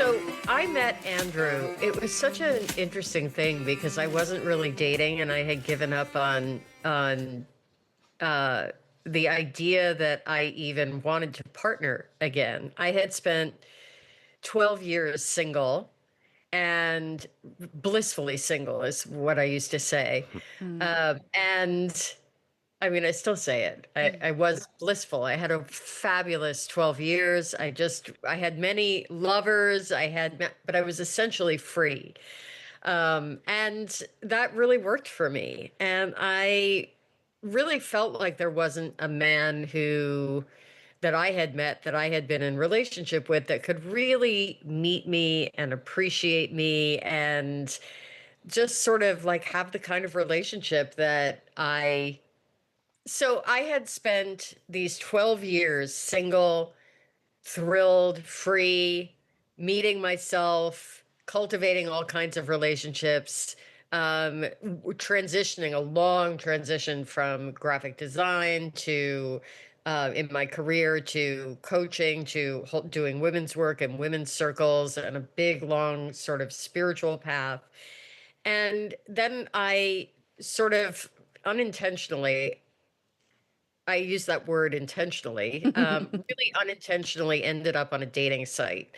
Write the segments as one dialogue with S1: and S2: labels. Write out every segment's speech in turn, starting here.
S1: So I met Andrew. It was such an interesting thing because I wasn't really dating, and I had given up on uh, the idea that I even wanted to partner again. I had spent 12 years single, and blissfully single is what I used to say.
S2: Mm.
S1: And I mean, I still say it. I was blissful. I had a fabulous 12 years. I had many lovers. But I was essentially free. And that really worked for me. And I really felt like there wasn't a man that I had met, that I had been in relationship with, that could really meet me and appreciate me and just sort of like have the kind of relationship that so I had spent these 12 years single, thrilled, free, meeting myself, cultivating all kinds of relationships, transitioning a long transition from graphic design to in my career to coaching to doing women's work and women's circles and a big, long sort of spiritual path. And then I sort of unintentionally, I use that word intentionally, really unintentionally ended up on a dating site.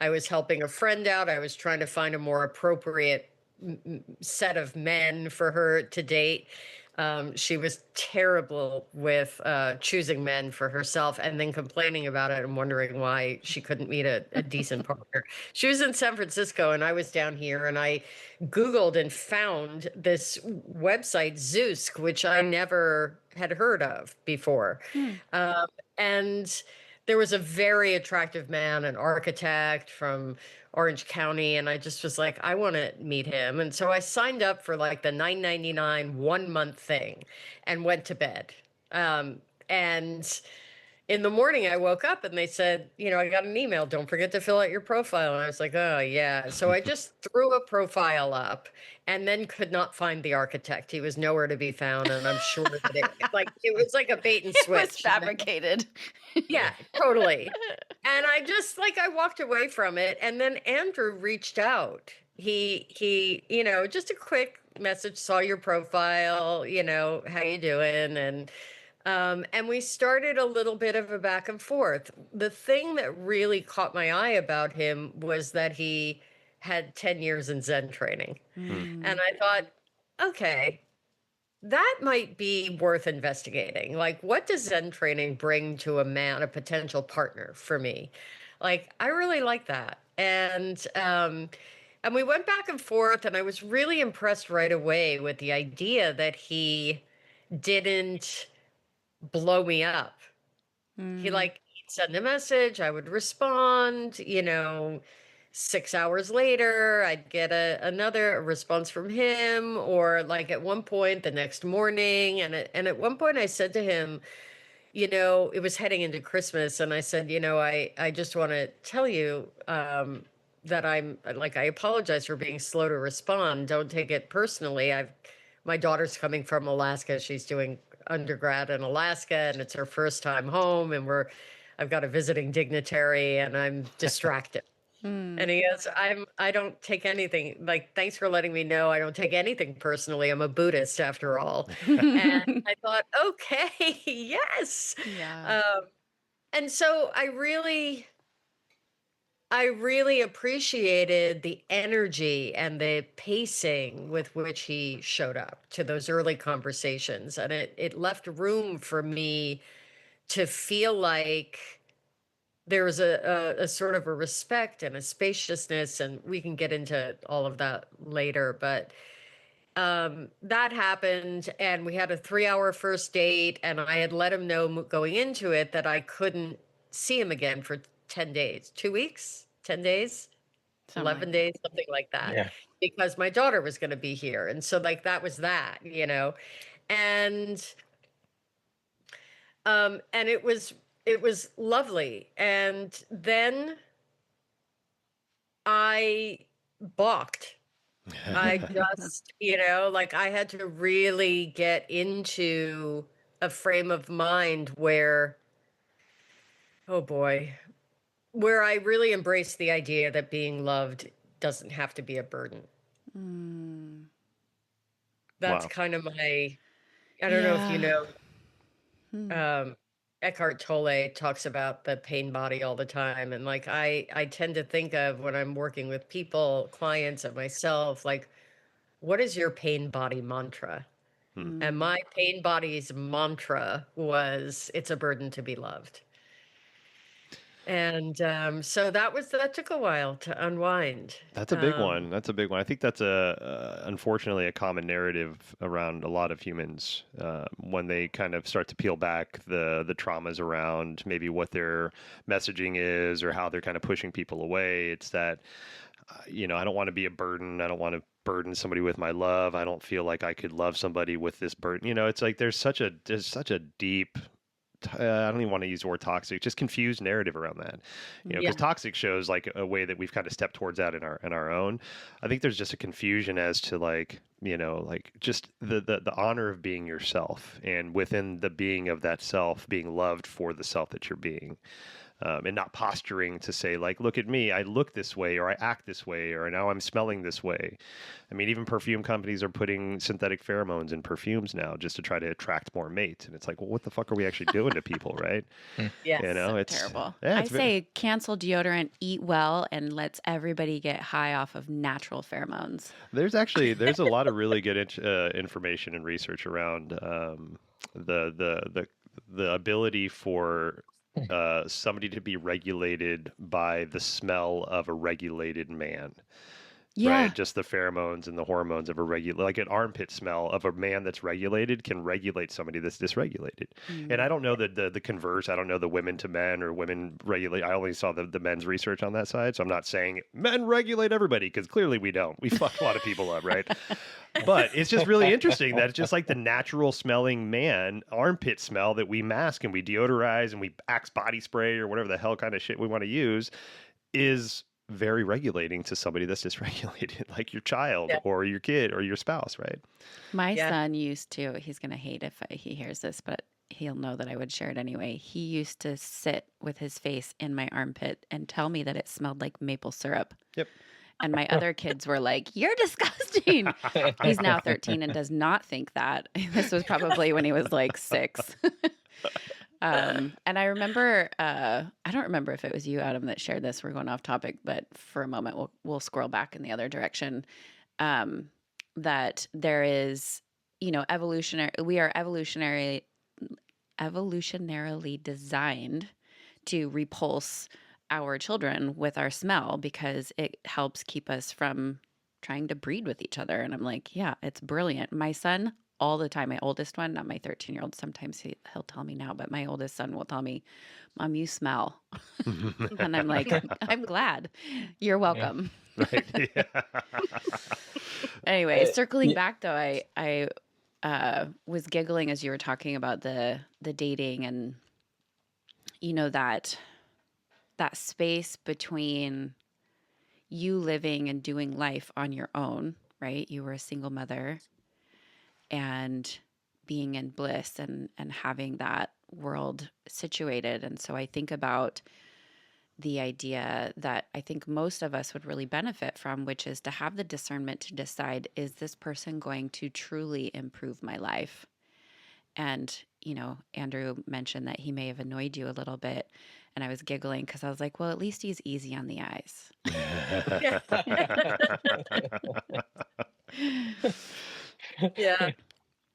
S1: I was helping a friend out. I was trying to find a more appropriate set of men for her to date. She was terrible with choosing men for herself and then complaining about it and wondering why she couldn't meet a decent partner. She was in San Francisco and I was down here, and I Googled and found this website, Zeusk, which I never had heard of before.
S2: Mm.
S1: Um, and there was a very attractive man, an architect from Orange County, and I just was like, I want to meet him. And so I signed up for like the 9.99 1 month thing and went to bed. Um, and in the morning, I woke up and they said, I got an email. Don't forget to fill out your profile. And I was like, oh, yeah. So I just threw a profile up and then could not find the architect. He was nowhere to be found. And I'm sure that it was like a bait and
S2: It was
S1: switch.
S2: fabricated.
S1: Yeah, totally. And I just I walked away from it. And then Andrew reached out. He, just a quick message, saw your profile, how you doing? And we started a little bit of a back and forth. The thing that really caught my eye about him was that he had 10 years in Zen training. And
S2: Mm.
S1: I thought, okay, that might be worth investigating. Like, what does Zen training bring to a man, a potential partner for me? Like, I really like that. And we went back and forth, and I was really impressed right away with the idea that he didn't blow me up.
S2: Mm.
S1: He'd send a message, I would respond, 6 hours later, I'd get another response from him, or like at one point the next morning. And at one point I said to him, it was heading into Christmas, and I said, I just want to tell you, that I apologize for being slow to respond. Don't take it personally. My daughter's coming from Alaska. She's doing undergrad in Alaska, and it's her first time home, and I've got a visiting dignitary, and I'm distracted.
S2: Mm.
S1: And he goes, I don't take anything, like, thanks for letting me know. I don't take anything personally. I'm a Buddhist after all. And I thought, okay, yes.
S2: Yeah.
S1: Um, and so I really appreciated the energy and the pacing with which he showed up to those early conversations. And it left room for me to feel like there was a sort of a respect and a spaciousness, and we can get into all of that later. But that happened, and we had a 3-hour first date, and I had let him know going into it that I couldn't see him again for 10 days, 2 weeks, 10 days,
S2: Something
S1: 11
S2: like that.
S1: days, something like that,
S3: Yeah.
S1: because my daughter was going to be here. And so, like, that was that. And it was lovely. And then I balked. I just, like, I had to really get into a frame of mind where, oh boy, where I really embrace the idea that being loved doesn't have to be a burden.
S2: Mm.
S1: That's
S3: Wow.
S1: kind of my, I don't know if you
S2: Yeah.
S1: know,
S2: Hmm.
S1: um, Eckhart Tolle talks about the pain body all the time. And like, I tend to think of when I'm working with people, clients, and myself, like, what is your pain body mantra?
S3: Hmm.
S1: And
S2: Mm.
S1: my pain body's mantra was, it's a burden to be loved. And so that took a while to unwind.
S3: That's a big one. That's a big one. I think that's unfortunately a common narrative around a lot of humans when they kind of start to peel back the traumas around maybe what their messaging is or how they're kind of pushing people away. It's that I don't want to be a burden. I don't want to burden somebody with my love. I don't feel like I could love somebody with this burden. It's like there's such a deep I don't even want to use the word toxic, just confused narrative around that.
S1: Yeah.
S3: Because toxic shows like a way that we've kind of stepped towards that in our own. I think there's just a confusion as to like just the honor of being yourself and within the being of that self, being loved for the self that you're being. And not posturing to say like, look at me, I look this way, or I act this way, or now I'm smelling this way. I mean, even perfume companies are putting synthetic pheromones in perfumes now just to try to attract more mates. And it's like, well, what the fuck are we actually doing to people, right?
S1: Yes.
S2: So
S3: It's
S2: terrible.
S3: yeah,
S2: I
S3: it's very
S2: say cancel deodorant, eat well, and let's everybody get high off of natural pheromones.
S3: there's a lot of really good information and research around the ability for somebody to be regulated by the smell of a regulated man. Right,
S2: Yeah.
S3: just the pheromones and the hormones of a regular, like an armpit smell of a man that's regulated can regulate somebody that's dysregulated. And I
S2: Mm.
S3: don't know the converse. I don't know the women to men or women regulate. I only saw the men's research on that side, so I'm not saying men regulate everybody because clearly we don't. We fuck a lot of people up, right? But it's just really interesting that it's just like the natural smelling man armpit smell that we mask and we deodorize and we axe body spray or whatever the hell kind of shit we want to use is very regulating to somebody that's dysregulated, like your child
S1: Yeah.
S3: or your kid or your spouse, right?
S2: My
S1: Yeah.
S2: son used to, he's going to hate if he hears this, but he'll know that I would share it anyway. He used to sit with his face in my armpit and tell me that it smelled like maple syrup.
S3: Yep.
S2: And my other kids were like, "You're disgusting." He's now 13 and does not think that. This was probably when he was like 6. And I remember, I don't remember if it was you, Adam, that shared this. We're going off topic, but for a moment, we'll scroll back in the other direction. That there is, evolutionary. We are evolutionarily designed to repulse our children with our smell because it helps keep us from trying to breed with each other. And I'm like, yeah, it's brilliant. My son, all the time, my oldest one, not my 13-year-old, sometimes he'll tell me now, but my oldest son will tell me, Mom, you smell. And I'm like, I'm glad. You're
S4: Yeah.
S2: welcome.
S3: Right. Yeah.
S2: Anyway, circling
S4: Yeah.
S2: back though, I was giggling as you were talking about the dating and that space between you living and doing life on your own, right? You were a single mother and being in bliss and having that world situated. And so I think about the idea that I think most of us would really benefit from, which is to have the discernment to decide, is this person going to truly improve my life? And, Andrew mentioned that he may have annoyed you a little bit. And I was giggling because I was like, well, at least he's easy on the eyes.
S1: Yeah.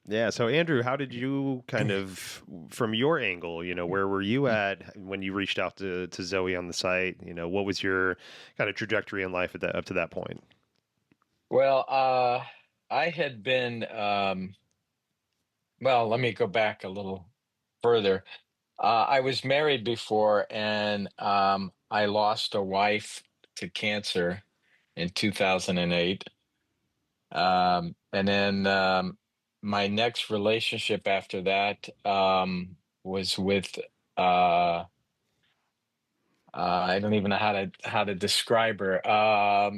S3: Yeah. So, Andrew, how did you kind of, from your angle, where were you at when you reached out to Zoe on the site? What was your kind of trajectory in life up to that point?
S4: Well, I had been, well, let me go back a little further. I was married before, and I lost a wife to cancer in 2008. And then my next relationship after that was with I don't even know how to describe her. A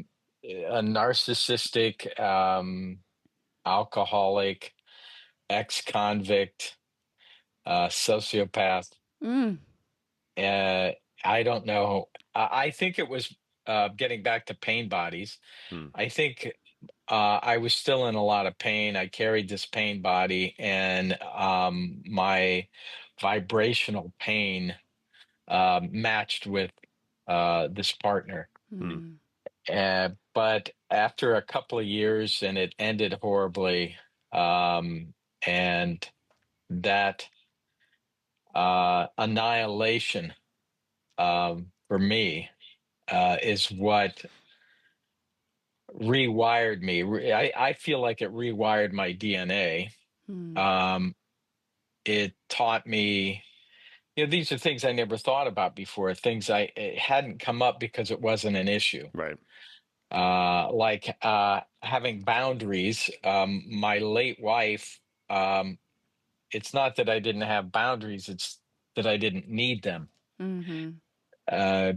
S4: narcissistic, alcoholic, ex-convict, sociopath.
S2: Mm.
S4: Uh, I don't know. I think it was getting back to pain bodies.
S3: Hmm.
S4: I think I was still in a lot of pain. I carried this pain body, and my vibrational pain matched with this partner.
S3: Hmm.
S2: Mm.
S4: But after a couple of years, and it ended horribly, and that annihilation for me is what rewired me. I feel like it rewired my DNA.
S2: Mm.
S4: Um, it taught me, these are things I never thought about before, things it hadn't come up because it wasn't an issue.
S3: Right.
S4: Like having boundaries. My late wife, it's not that I didn't have boundaries, it's that I didn't need them.
S2: Mm-hmm.
S4: Uh,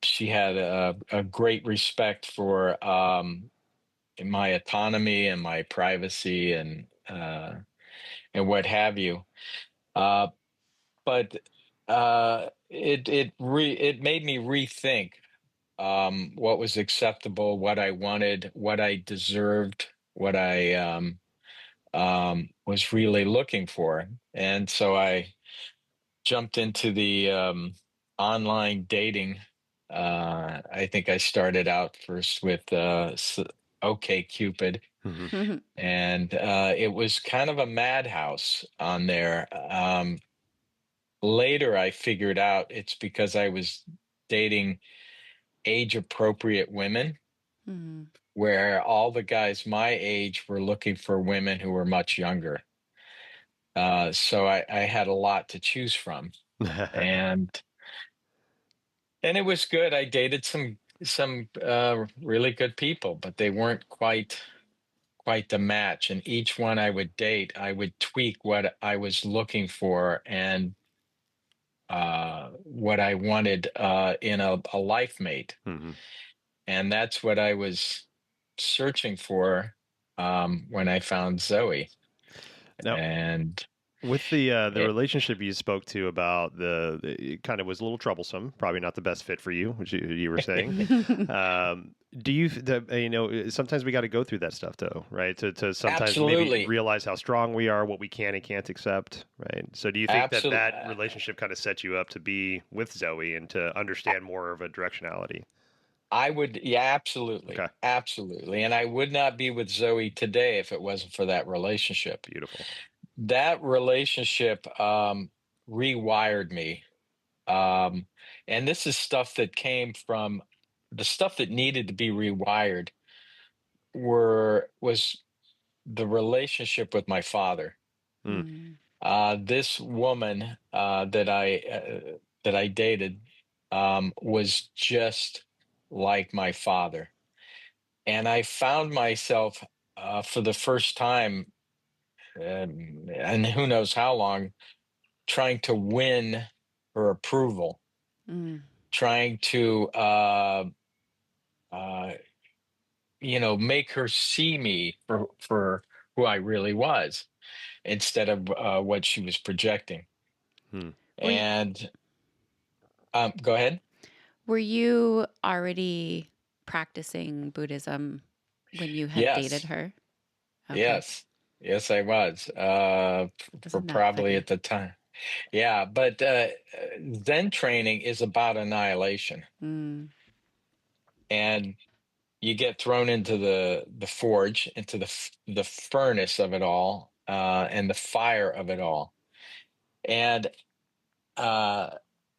S4: she had a great respect for my autonomy and my privacy and what have you. Uh, but it made me rethink what was acceptable, what I wanted, what I deserved, what I was really looking for. And so I jumped into the online dating. I think I started out first with OK Cupid,
S3: Hmm.
S4: and it was kind of a madhouse on there. Later, I figured out it's because I was dating age appropriate women,
S2: Mm.
S4: where all the guys my age were looking for women who were much younger. So I had a lot to choose from, and it was good. I dated some really good people, but they weren't quite the match. And each one I would date, I would tweak what I was looking for and what I wanted in a life mate.
S3: Hmm.
S4: And that's what I was searching for when I found Zoe.
S3: Now,
S4: And
S3: with the
S4: it,
S3: relationship you spoke to about it kind of was a little troublesome, probably not the best fit for you, which you were saying. Do you, sometimes we got to go through that stuff though, right? To sometimes maybe
S4: absolutely,
S3: realize how strong we are, what we can and can't accept, right? So do you think that
S4: absolutely.
S3: that relationship kind of set you up to be with Zoe and to understand more of a directionality?
S4: I would, yeah, absolutely,
S3: Okay,
S4: absolutely. And I would not be with Zoe today if it wasn't for that relationship.
S3: beautiful.
S4: That relationship rewired me. Um, and this is stuff that came from the stuff that needed to be rewired was the relationship with my father.
S3: Mm,
S4: This woman that I dated was just like my father, and I found myself for the first time, and who knows how long, trying to win her approval,
S2: Mm.
S4: trying to uh, make her see me for who I really was instead of what she was projecting.
S3: mm.
S2: Were y-
S4: And go ahead.
S2: were you already practicing Buddhism when you had dated
S4: Yes,
S2: her? Okay.
S4: yes, yes, I was for
S2: Isn't that
S4: probably
S2: funny?
S4: at the time. Yeah, but Zen training is about annihilation,
S2: Mm.
S4: and you get thrown into the forge, into the furnace of it all, and the fire of it all. And uh,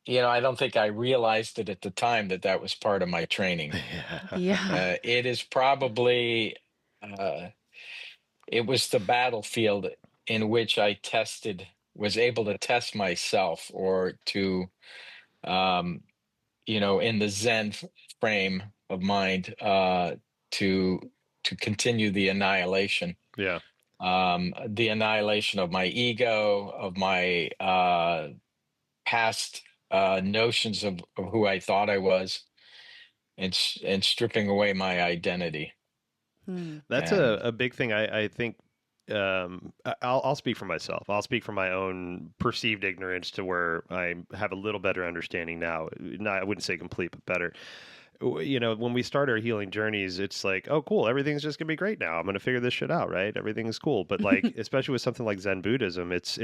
S4: I don't think I realized it at the time that that was part of my training.
S2: Yeah.
S4: It is probably uh, it was the battlefield in which was able to test myself, or to um, in the Zen frame of mind, to continue the annihilation,
S3: Yeah.
S4: the annihilation of my ego, of my past notions of who I thought I was, and stripping away my identity.
S2: Hmm.
S3: That's
S4: And
S3: a big thing. I think I'll speak for myself. I'll speak from my own perceived ignorance to where I have a little better understanding now. Not, I wouldn't say complete, but better. You know, when we start our healing journeys, it's like, oh, cool, everything's just gonna be great now. I'm gonna figure this shit out, right? Everything's cool. But like, especially with something like Zen Buddhism, it's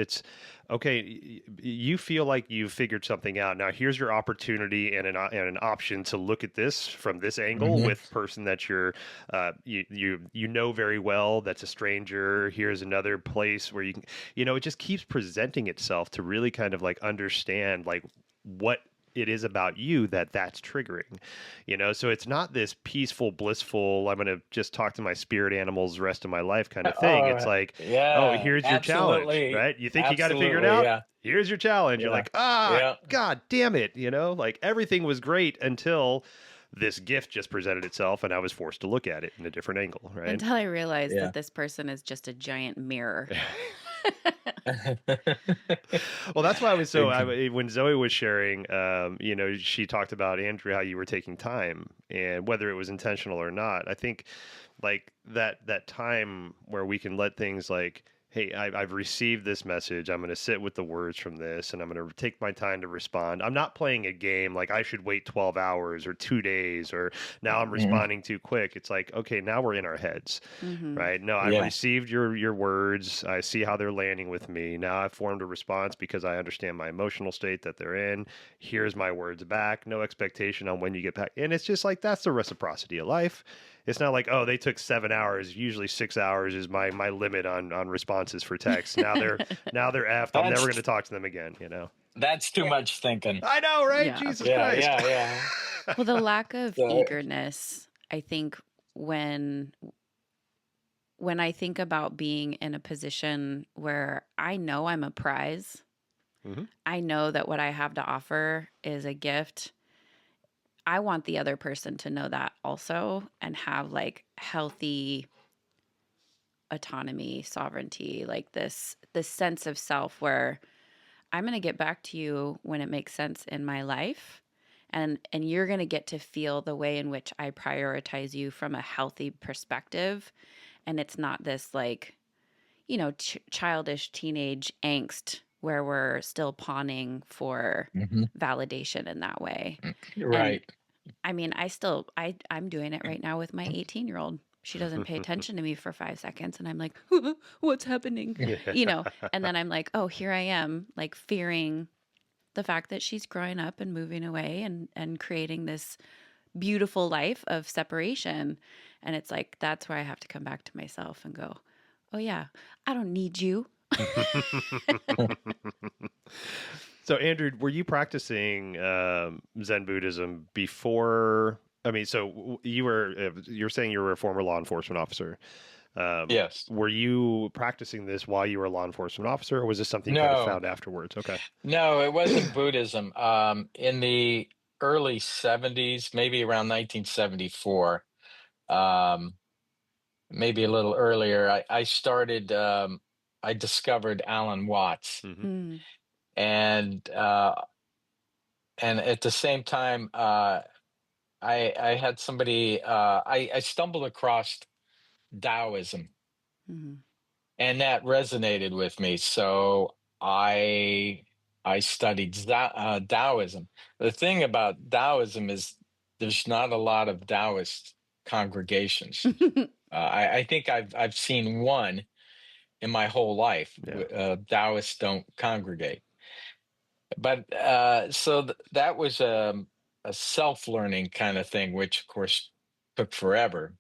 S3: okay. You feel like you've figured something out. Now, here's your opportunity and an option to look at this from this angle
S4: Hmm.
S3: with person that you know very well. That's a stranger. Here's another place where you can, you know, it just keeps presenting itself to really kind of like understand like what it is about you that's triggering, you know. So it's not this peaceful, blissful, I'm going to just talk to my spirit animals the rest of my life kind of thing. It's
S4: Oh,
S3: like, oh,
S4: yeah,
S3: here's your challenge,
S4: absolutely.
S3: right? You think you got to figure it
S4: Absolutely.
S3: out,
S4: Yeah.
S3: here's your challenge. You're
S4: Yeah.
S3: like, ah,
S4: Yeah.
S3: god damn it, you know, like everything was great until this gift just presented itself and I was forced to look at it in a different angle, right?
S2: Until I realized
S4: Yeah.
S2: that this person is just a giant mirror.
S3: Well, that's why I was
S4: Ex-
S3: when Zoe was sharing, you know, she talked about, Andrew, how you were taking time and whether it was intentional or not. I think like that time where we can let things like, hey, I've received this message. I'm going to sit with the words from this and I'm going to take my time to respond. I'm not playing a game like I should wait 12 hours or 2 days or now I'm
S4: Mhm.
S3: responding too quick. It's like, okay, now we're in our heads.
S2: Hmm.
S3: Right. No, I've
S4: Yeah.
S3: received your words. I see how they're landing with me. Now I've formed a response because I understand my emotional state that they're in. Here's my words back. No expectation on when you get back. And it's just like that's the reciprocity of life. It's not like, oh, they took 7 hours. Usually 6 hours is my limit on responses for text. Now they're effed. I'm never going to
S4: That's
S3: talk to them again, you know.
S4: too much thinking.
S3: I know, right?
S2: Yeah.
S3: Jesus
S4: Yeah.
S3: Christ.
S4: Yeah. Yeah.
S2: Well, the lack of
S4: So,
S2: eagerness, I think when I think about being in a position where I know I'm a prize,
S3: Hmm.
S2: I know that what I have to offer is a gift. I want the other person to know that also and have like healthy autonomy, sovereignty, like this sense of self where I'm going to get back to you when it makes sense in my life. And you're going to get to feel the way in which I prioritize you from a healthy perspective. And it's not this like, you know, childish teenage angst where we're still pawning for
S4: mhm.
S2: validation in that way. And
S4: Right.
S2: I mean, I'm doing it right now with my 18-year-old. She doesn't pay attention to me for 5 seconds and I'm like, what's happening? You know, and then I'm like, oh, here I am, like fearing the fact that she's growing up and moving away and creating this beautiful life of separation. And it's like, that's where I have to come back to myself and go, oh yeah, I don't need you.
S3: So, Andrew, were you practicing Zen Buddhism before? I mean, so you're saying you were a former law enforcement officer.
S4: Yes.
S3: Were you practicing this while you were a law enforcement officer, or was this something you kind of
S4: No.
S3: found afterwards? Okay.
S4: No, it wasn't Buddhism. In the early 70s, maybe around 1974, um, maybe a little earlier, I discovered Alan Watts.
S3: Hmm.
S2: Mm,
S4: And at the same time, I had somebody, I stumbled across Taoism,
S2: mm,
S4: and that resonated with me. So I studied Taoism. The thing about Taoism is there's not a lot of Taoist congregations. I think I've seen one in my whole life.
S3: Yeah.
S4: Taoists don't congregate, but that was a self-learning kind of thing, which of course took forever.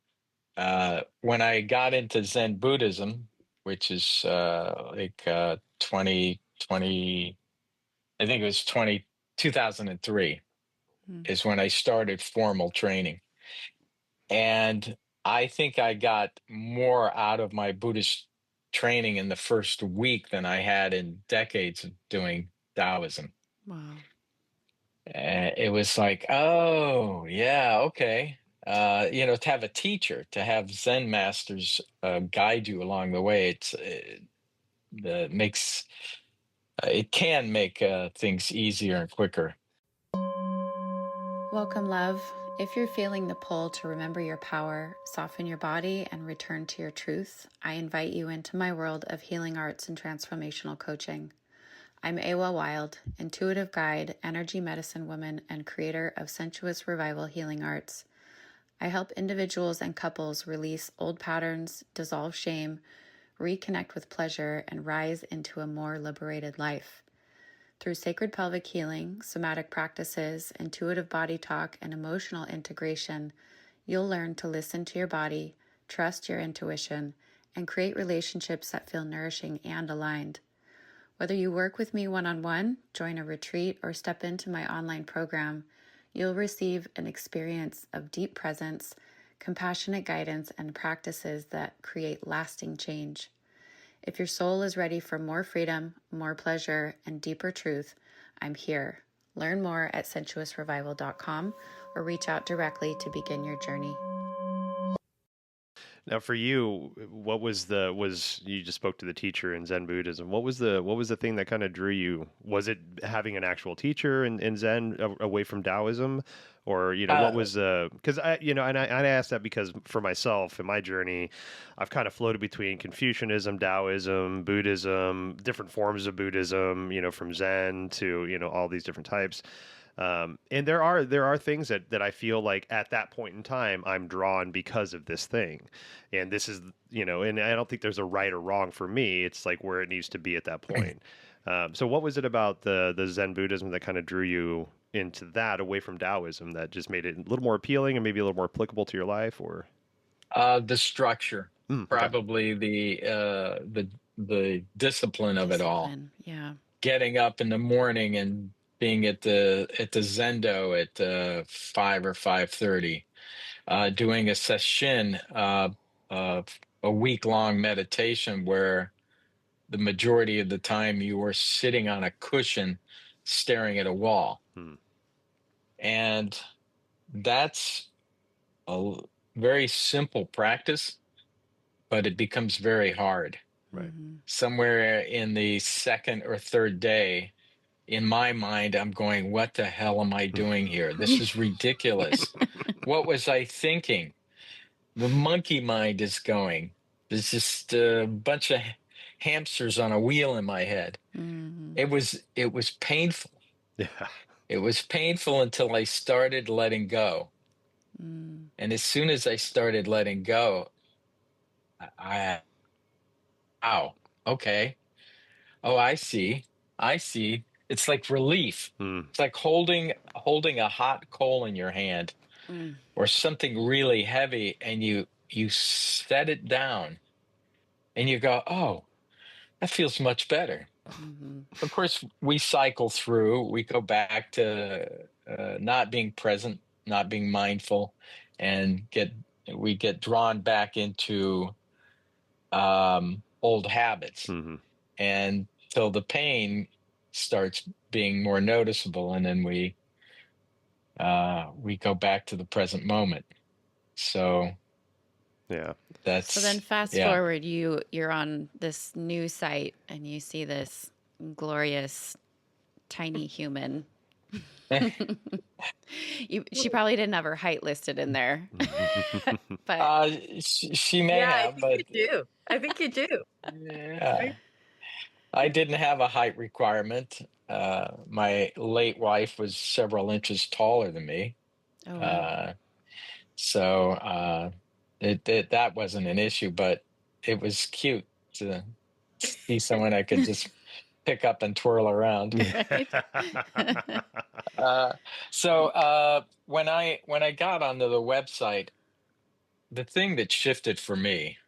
S4: When I got into Zen Buddhism, which is 2020, I think it was 2003
S2: mm.
S4: is when I started formal training. And I think I got more out of my Buddhist training in the first week than I had in decades of doing Taoism.
S2: Wow.
S4: It was like, oh, yeah, okay. To have a teacher, to have Zen masters guide you along the way, makes it can make things easier and quicker.
S2: Welcome, love. If you're feeling the pull to remember your power, soften your body, and return to your truth, I invite you into my world of healing arts and transformational coaching. I'm Aiua Wild, intuitive guide, energy medicine woman, and creator of Sensuous Revival Healing Arts. I help individuals and couples release old patterns, dissolve shame, reconnect with pleasure, and rise into a more liberated life. Through sacred pelvic healing, somatic practices, intuitive body talk, and emotional integration, you'll learn to listen to your body, trust your intuition, and create relationships that feel nourishing and aligned. Whether you work with me one-on-one, join a retreat, or step into my online program, you'll receive an experience of deep presence, compassionate guidance, and practices that create lasting change. If your soul is ready for more freedom, more pleasure, and deeper truth, I'm here. Learn more at sensuousrevival.com or reach out directly to begin your journey.
S3: Now, for you, what was you just spoke to the teacher in Zen Buddhism? What was the thing that kind of drew you? Was it having an actual teacher in Zen away from Taoism, or what was because I asked that because for myself in my journey, I've kind of floated between Confucianism, Taoism, Buddhism, different forms of Buddhism, from Zen to all these different types. And there are things that I feel like at that point in time I'm drawn because of this thing, and this is and I don't think there's a right or wrong for me. It's like where it needs to be at that point. So what was it about the Zen Buddhism that kind of drew you into that away from Taoism that just made it a little more appealing and maybe a little more applicable to your life? Or
S4: The structure,
S3: okay.
S4: probably the discipline of it all.
S2: Yeah.
S4: Getting up in the morning and being at the Zendo at 5 or 5:30, doing a sesshin, a week-long meditation where the majority of the time you were sitting on a cushion staring at a wall. And that's a very simple practice, but it becomes very hard.
S3: Right.
S4: Somewhere in the second or third day, in my mind, I'm going, what the hell am I doing here? This is ridiculous. What was I thinking? The monkey mind is going. There's just a bunch of hamsters on a wheel in my head. It was painful.
S3: Yeah.
S4: It was painful until I started letting go. And as soon as I started letting go, okay. Oh, I see. It's like relief. It's like holding a hot coal in your hand or something really heavy, and you set it down and you go, oh, that feels much better. Of course, we cycle through, we go back to not being present, not being mindful, and we get drawn back into old habits. And till the pain starts being more noticeable, and then we go back to the present moment. So
S3: yeah,
S4: that's
S2: so then fast forward, you're on this new site and you see this glorious tiny human. She probably didn't have her height listed in there. But
S4: she may have,
S1: but you do. I think you do.
S4: Yeah. Right? I didn't have a height requirement. My late wife was several inches taller than me.
S2: Oh, wow.
S4: So that wasn't an issue, but it was cute to see someone I could just pick up and twirl around. So when I got onto the website, the thing that shifted for me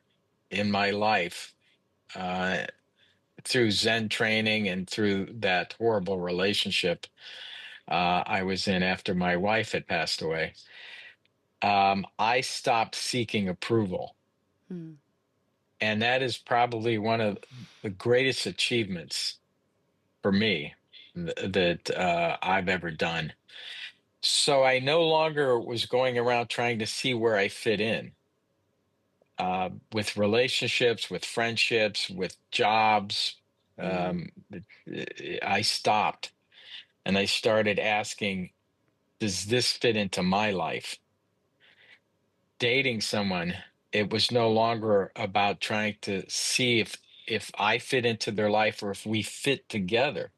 S4: in my life through Zen training and through that horrible relationship I was in after my wife had passed away, I stopped seeking approval. And that is probably one of the greatest achievements for me that I've ever done. So I no longer was going around trying to see where I fit in with relationships, with friendships, with jobs. I stopped and I started asking, does this fit into my life? Dating someone, it was no longer about trying to see if I fit into their life or if we fit together,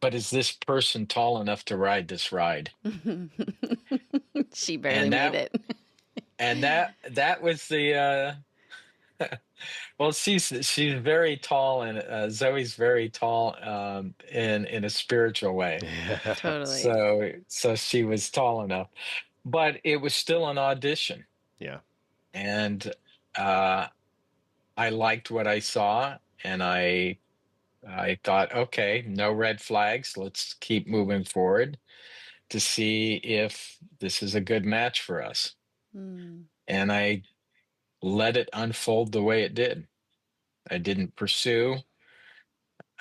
S4: but is this person tall enough to ride this ride?
S2: She barely
S4: And
S2: made
S4: that
S2: it.
S4: that was the well, she's very tall, and Zoe's very tall, in a spiritual way.
S3: Yeah.
S2: Totally.
S4: So she was tall enough, but it was still an audition,
S3: Yeah.
S4: and uh, I liked what I saw, and I thought, okay, no red flags. Let's keep moving forward to see if this is a good match for us.
S2: Mm.
S4: And I let it unfold the way it did. I didn't pursue.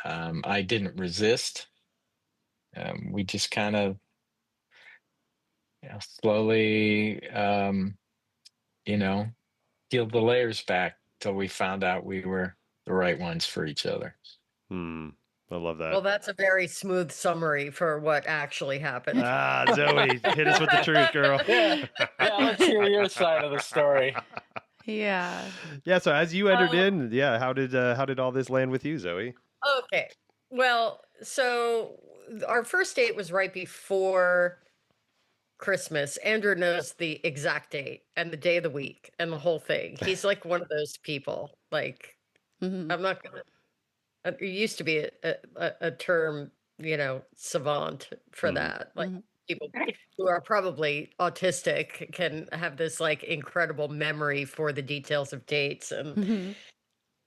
S4: I didn't resist. We just kind of, slowly, you know, peeled the layers back till we found out we were the right ones for each other.
S3: Hmm. I love
S1: Well,
S3: that.
S1: that's a very smooth summary for what actually happened.
S3: Ah, Zoe, hit us with the truth, girl.
S4: Yeah, yeah. Let's hear your side of the story.
S2: Yeah.
S3: Yeah. So as you entered
S1: Um,
S3: in, yeah, how did all this land with you, Zoe?
S1: okay. Well, so our first date was right before Christmas. Andrew knows the exact date and the day of the week and the whole thing. He's like one of those people. Like,
S2: Mhm.
S1: I'm not gonna. It used to be a term, savant for
S3: Hmm.
S1: that. Like
S2: Mhm.
S1: people who are probably autistic can have this like incredible memory for the details of dates, and
S2: Mhm.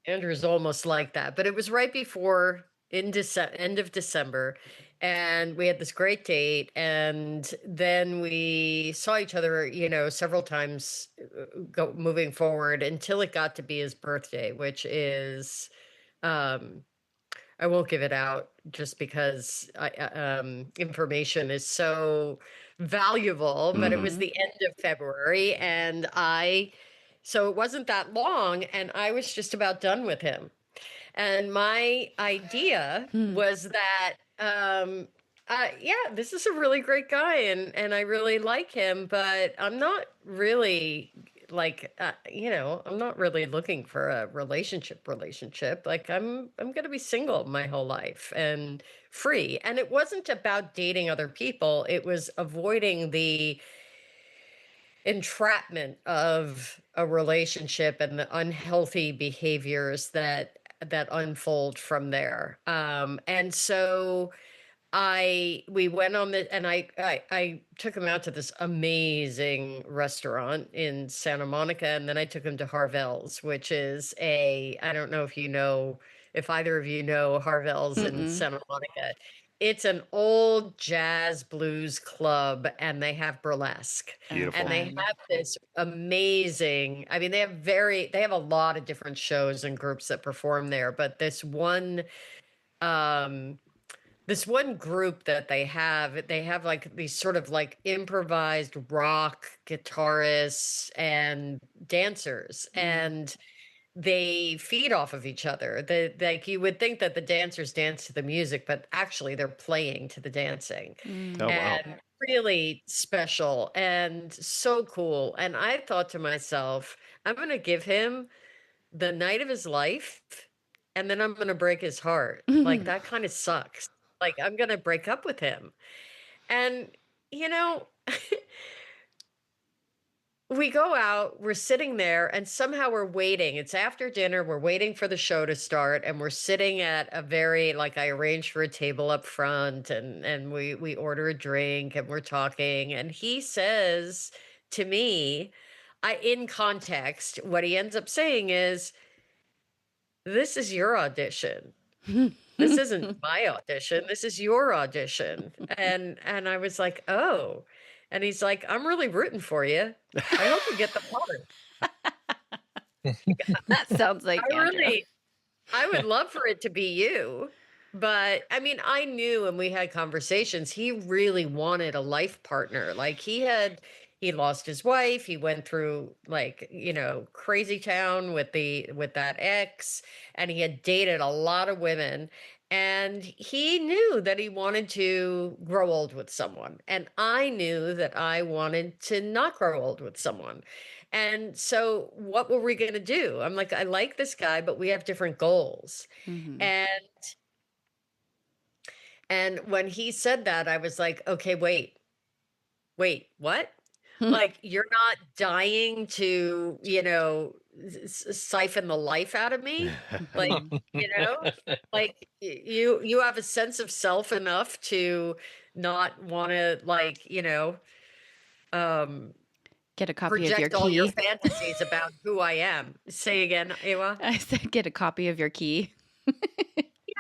S1: Andrew's almost like that. But it was right before in December, end of December, and we had this great date, and then we saw each other, several times moving forward until it got to be his birthday, which is. Um, I won't give it out just because information is so valuable, but it
S3: Hmm.
S1: was
S2: Mhm.
S1: the end of February, and so it wasn't that long, and I was just about done with him. And my idea
S2: Mhm.
S1: was that, yeah, this is a really great guy, and I really like him, but I'm not really like, I'm not really looking for a relationship. Like I'm going to be single my whole life and free. And it wasn't about dating other people. It was avoiding the entrapment of a relationship and the unhealthy behaviors that unfold from there. And so we went on the and I took him out to this amazing restaurant in Santa Monica, and then I took him to Harvell's, which is I don't know if either of you know Harvell's in
S2: Mm-mm.
S1: Santa Monica. It's an old jazz blues club, and they have burlesque,
S2: Oh,
S1: and
S3: Beautiful.
S1: they
S2: fun.
S1: have this amazing. I mean, they have a lot of different shows and groups that perform there, but um this one group that they have like these sort of like improvised rock guitarists and dancers,
S2: Mm.
S1: and they feed off of each other. Like you would think that the dancers dance to the music, but actually they're playing to the dancing.
S3: Oh
S2: Mm.
S3: wow.
S1: And really special and so cool. And I thought to myself, I'm going to give him the night of his life, and then I'm going to break his heart. Like that kind of sucks. Like I'm going to break up with him. And you know, we go out, we're sitting there, and somehow we're waiting. It's after dinner, we're waiting for the show to start, and we're sitting at a very like I arranged for a table up front, and we order a drink, and we're talking, and he says to me, in context, what he ends up saying is, "This is your audition. This isn't my audition. This is your audition." And I was like, "Oh." And he's like, "I'm really rooting for you. I hope you get the part."
S2: That sounds
S1: I
S2: like Andrew.
S1: really I would love for it to be you. But I mean, I knew, and we had conversations, he really wanted a life partner. Like he lost his wife. He went through like, crazy town with that ex, and he had dated a lot of women. And he knew that he wanted to grow old with someone. And I knew that I wanted to not grow old with someone. And so what were we going to do? I'm like, I like this guy, but we have different goals.
S2: Mm-hmm.
S1: And when he said that, I was like, okay, wait, what? Like, you're not dying to, siphon the life out of me? Like,
S2: Mm-hmm.
S1: you know, like you have a sense of self enough to not want to, like, um,
S2: Get a copy of your
S1: project all your
S2: key.
S1: fantasies about who I am. Say again, Aiwa.
S2: I said, get a copy of your key.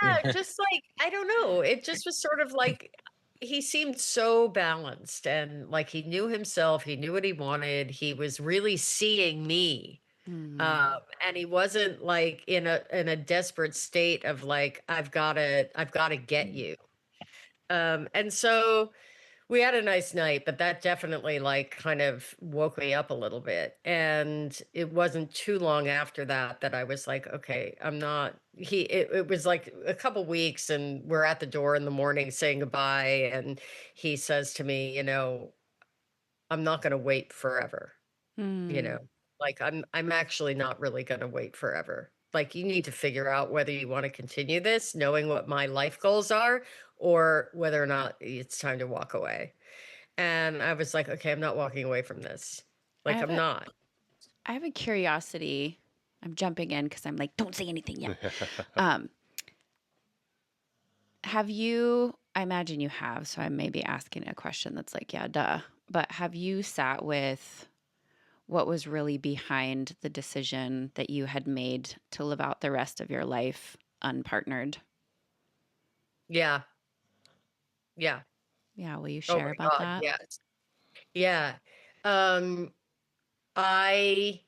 S1: Yeah, just like, I don't know. It just was sort of like he seemed so balanced, and like he knew himself, he knew what he wanted, he was really seeing me.
S2: Mm.
S1: And he wasn't like in a desperate state of like, I've gotta get you. And so we had a nice night, but that definitely like kind of woke me up a little bit. And it wasn't too long after that that I was like, okay, I'm not it was like a couple weeks, and we're at the door in the morning saying goodbye, and he says to me, I'm not going to wait forever, you
S2: Mm.
S1: know. Like I'm actually not really going to wait forever. Like, you need to figure out whether you want to continue this knowing what my life goals are, or whether or not it's time to walk away. And I was like, okay, I'm not walking away from this.
S2: I
S1: Like,
S2: have
S1: I'm
S2: a
S1: not.
S2: I have a curiosity. I'm jumping in because I'm like, don't say anything yet. Um, have you, I imagine you have, so I may be asking a question that's like, yeah, duh. But have you sat with what was really behind the decision that you had made to live out the rest of your life unpartnered?
S1: Yeah. Yeah.
S2: Yeah, will you
S1: Oh
S2: share
S1: my
S2: about
S1: God.
S2: that?
S1: Yes. Yeah. Um, I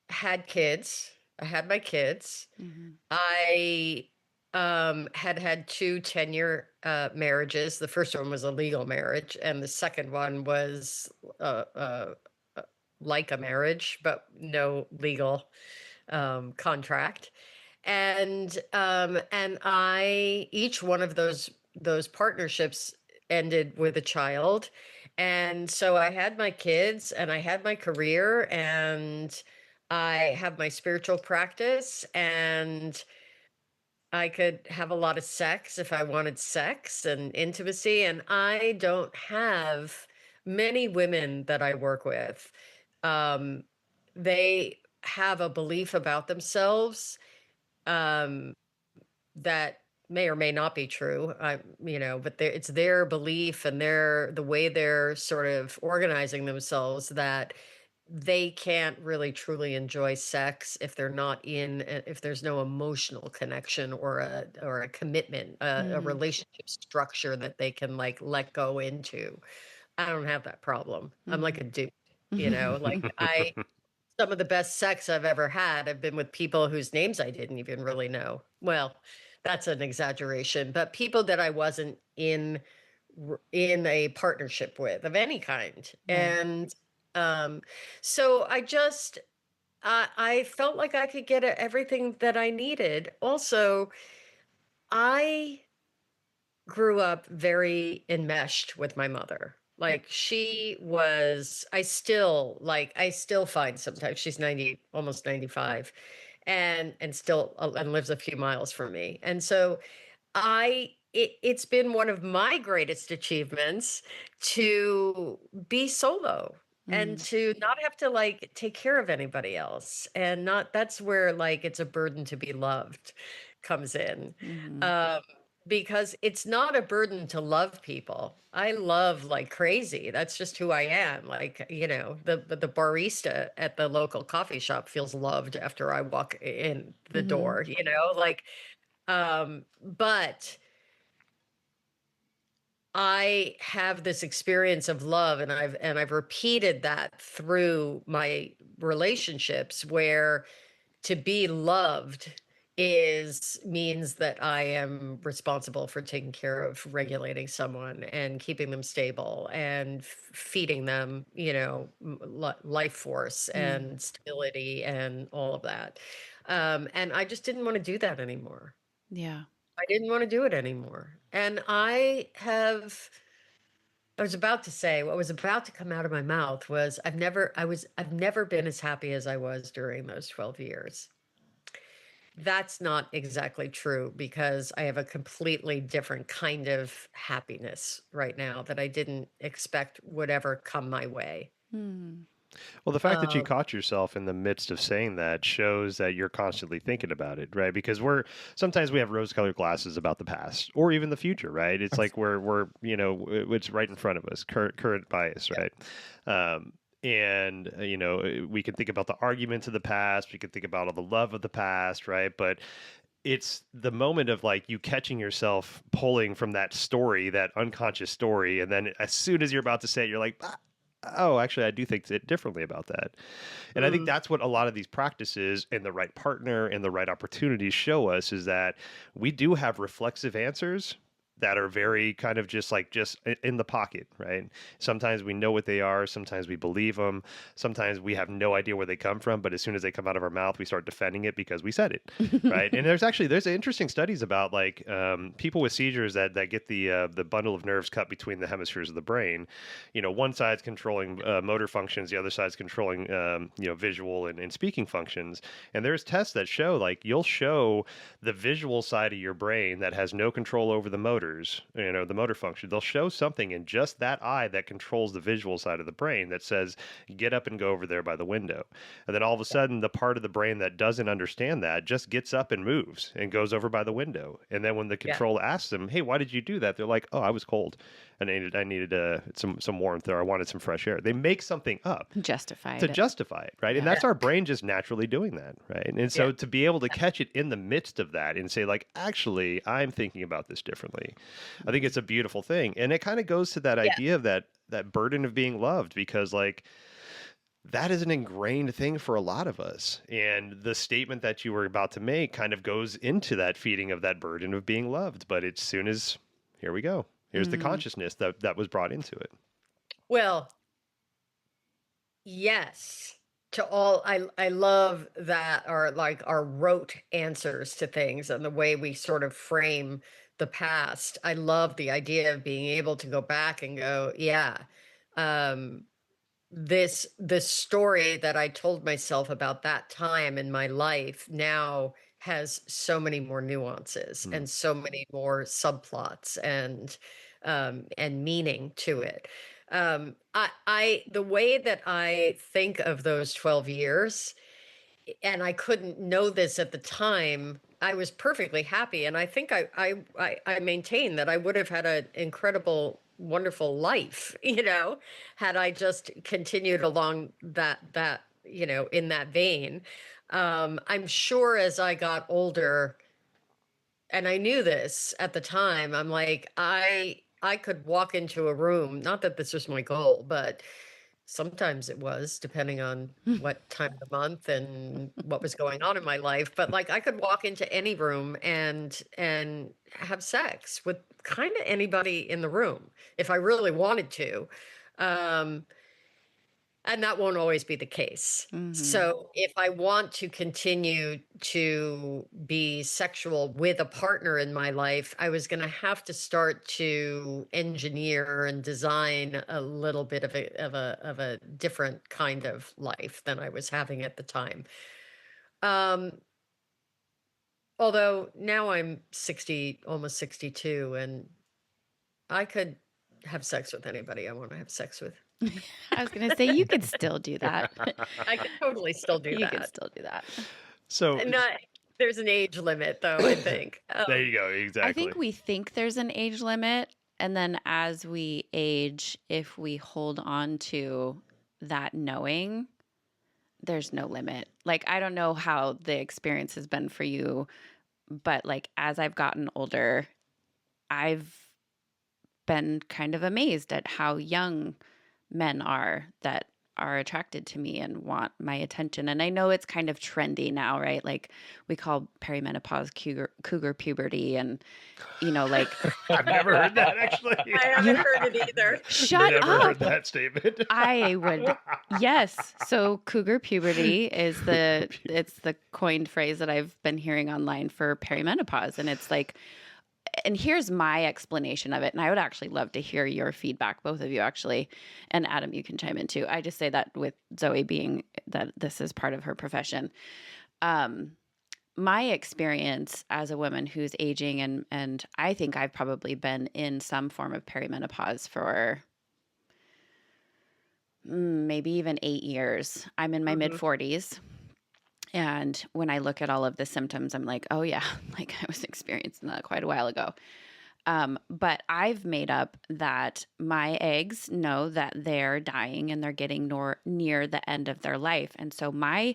S1: had kids. I had my kids.
S2: Mm-hmm.
S1: I had two 10-year marriages. The first one was a legal marriage, and the second one was uh, uh, uh, like a marriage, but no legal contract. And I each one of those partnerships ended with a child. And so I had my kids, and I had my career, and I have my spiritual practice, and I could have a lot of sex if I wanted sex and intimacy. And I don't have many women that I work with. Um, they have a belief about themselves, um, that may or may not be true. But it's their belief and the way they're sort of organizing themselves, that they can't really truly enjoy sex if they're not if there's no emotional connection, or a commitment, a
S2: Mm-hmm.
S1: relationship structure that they can like let go into. I don't have that problem. I'm like a dude, like some of the best sex I've ever had have been with people whose names I didn't even really know. Well, that's an exaggeration, but people that I wasn't in a partnership with of any kind.
S2: Right.
S1: And um so I felt like I could get everything that I needed. Also, I grew up very enmeshed with my mother. Like, I still find sometimes she's 90, almost 95, and still and lives a few miles from me. And so it's been one of my greatest achievements to be solo, and
S2: Mm-hmm.
S1: to not have to like take care of anybody else, and not that's where like it's a burden to be loved comes in.
S2: Mm-hmm.
S1: um because it's not a burden to love people. I love like crazy. That's just who I am. Like, the barista at the local coffee shop feels loved after I walk in the
S2: Mm-hmm.
S1: door, like, but I have this experience of love, and I've repeated that through my relationships, where to be loved means that I am responsible for taking care of regulating someone and keeping them stable and feeding them, life force
S2: Mm.
S1: and stability and all of that. And I just didn't want to do that anymore.
S2: Yeah.
S1: I didn't want to do it anymore. And I was about to say, what was about to come out of my mouth was I've never been as happy as I was during those 12 years. That's not exactly true because I have a completely different kind of happiness right now that I didn't expect would ever come my way.
S2: Mm.
S3: Well, the fact that you
S1: Um,
S3: caught yourself in the midst of saying that shows that you're constantly thinking about it, right? Because sometimes we have rose-colored glasses about the past or even the future, right? It's like it's right in front of us, current bias,
S1: yeah,
S3: right? And we can think about the arguments of the past, we can think about all the love of the past, right? But it's the moment of like you catching yourself pulling from that story, that unconscious story, and then as soon as you're about to say it, you're like, oh, actually, I do think differently about that. And I think
S1: mm,
S3: that's what a lot of these practices and the right partner and the right opportunities show us, is that we do have reflexive answers that are very kind of just in the pocket, right? Sometimes we know what they are, sometimes we believe them, sometimes we have no idea where they come from, but as soon as they come out of our mouth, we start defending it because we said it, right? And there's interesting studies about like people with seizures that get the bundle of nerves cut between the hemispheres of the brain. One side's controlling motor functions, the other side's controlling visual and speaking functions. And there's tests that show like you'll show the visual side of your brain that has no control over the motors, the motor function. They'll show something in just that eye that controls the visual side of the brain that says, get up and go over there by the window. And then all of a sudden, the part of the brain that doesn't understand that just gets up and moves and goes over by the window. And then when the
S1: yeah,
S3: control asks them, hey, why did you do that? They're like, oh, I was cold. And I needed some warmth, or I wanted some fresh air. They make something up to
S2: Justified.
S3: justify it, right? And
S2: Yeah.
S3: that's our brain just naturally doing that, right? And
S1: yeah,
S3: so to be able to catch it in the midst of that and say, like, actually, I'm thinking about this differently, I think it's a beautiful thing. And it kind of goes to that
S1: yeah.
S3: idea of that burden of being loved, because like that is an ingrained thing for a lot of us. And the statement that you were about to make kind of goes into that feeding of that burden of being loved. But as soon as, here we go, here's the
S2: Mm.
S3: consciousness that was brought into it.
S1: Well, yes. To all, I love that, or like our rote answers to things and the way we sort of frame the past. I love the idea of being able to go back and go, yeah, um, this story that I told myself about that time in my life now has so many more nuances
S3: Hmm.
S1: and so many more subplots and meaning to it. The way that I think of those 12 years, and I couldn't know this at the time. I was perfectly happy, and I think I maintain that I would have had an incredible, wonderful life, had I just continued along in that vein. I'm sure as I got older, and I knew this at the time, I'm like, I could walk into a room, not that this was my goal, but sometimes it was, depending on what time of the month and what was going on in my life. But like I could walk into any room and have sex with kind of anybody in the room if I really wanted to. Um, and that won't always be the case.
S2: Mm-hmm.
S1: So if I want to continue to be sexual with a partner in my life, I was going to have to start to engineer and design a little bit of a different kind of life than I was having at the time. Um, although now I'm 60, almost 62, and I could have sex with anybody I want to have sex with.
S2: I was going to say, you could still do that.
S1: I could totally still do
S2: You could
S1: that.
S2: still do that.
S3: So
S1: Not There's an age limit though, I think.
S3: there you go.
S2: I
S3: Exactly.
S2: think we think there's an age limit. And then as we age, if we hold on to that knowing, there's no limit. Like, I don't know how the experience has been for you, but like as I've gotten older, I've been kind of amazed at how young men are that are attracted to me and want my attention. And I know it's kind of trendy now, right? Like we call perimenopause cougar puberty, and like
S3: I've never heard that actually.
S1: I haven't heard it either.
S2: shut
S3: Never heard
S2: up.
S3: that statement.
S2: I would, yes. So cougar puberty is it's the coined phrase that I've been hearing online for perimenopause. And it's like, and here's my explanation of it. And I would actually love to hear your feedback, both of you actually. And Adam, you can chime in too. I just say that with Zoe being that this is part of her profession. My experience as a woman who's aging, and I think I've probably been in some form of perimenopause for maybe even 8 years. I'm in my mid 40s. And when I look at all of the symptoms, I'm like, oh yeah, like I was experiencing that quite a while ago. But I've made up that my eggs know that they're dying and they're getting near the end of their life. And so my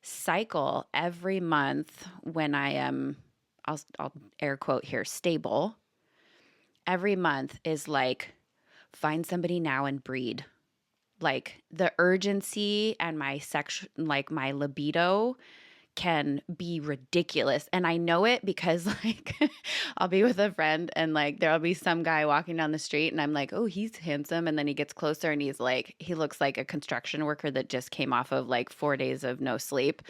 S2: cycle every month when I am, I'll air quote here, stable, every month is like, find somebody now and breed. Like the urgency and my my libido can be ridiculous. And I know it because like I'll be with a friend and like there'll be some guy walking down the street and I'm like, oh, he's handsome. And then he gets closer and he's like, he looks like a construction worker that just came off of like 4 days of no sleep.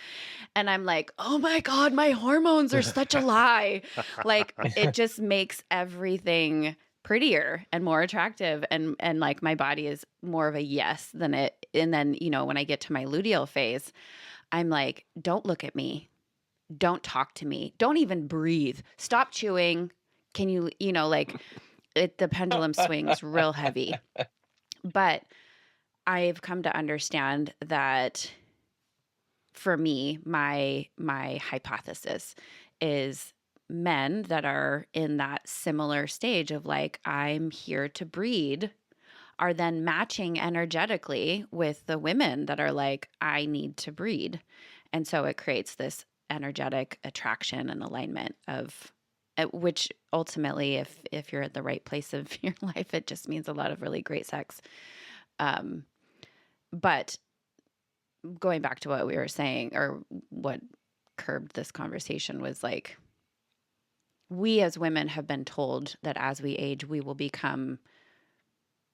S2: And I'm like, oh my God, my hormones are such a lie. Like it just makes everything prettier and more attractive, and like my body is more of a yes than it. And then when I get to my luteal phase, I'm like, don't look at me, don't talk to me, don't even breathe, stop chewing, can you like the pendulum swings real heavy. But I've come to understand that for me, my hypothesis is men that are in that similar stage of like, I'm here to breed, are then matching energetically with the women that are like, I need to breed. And so it creates this energetic attraction and alignment of which ultimately, if you're at the right place of your life, it just means a lot of really great sex. But going back to what we were saying, or what curbed this conversation, was like, we as women have been told that as we age, we will become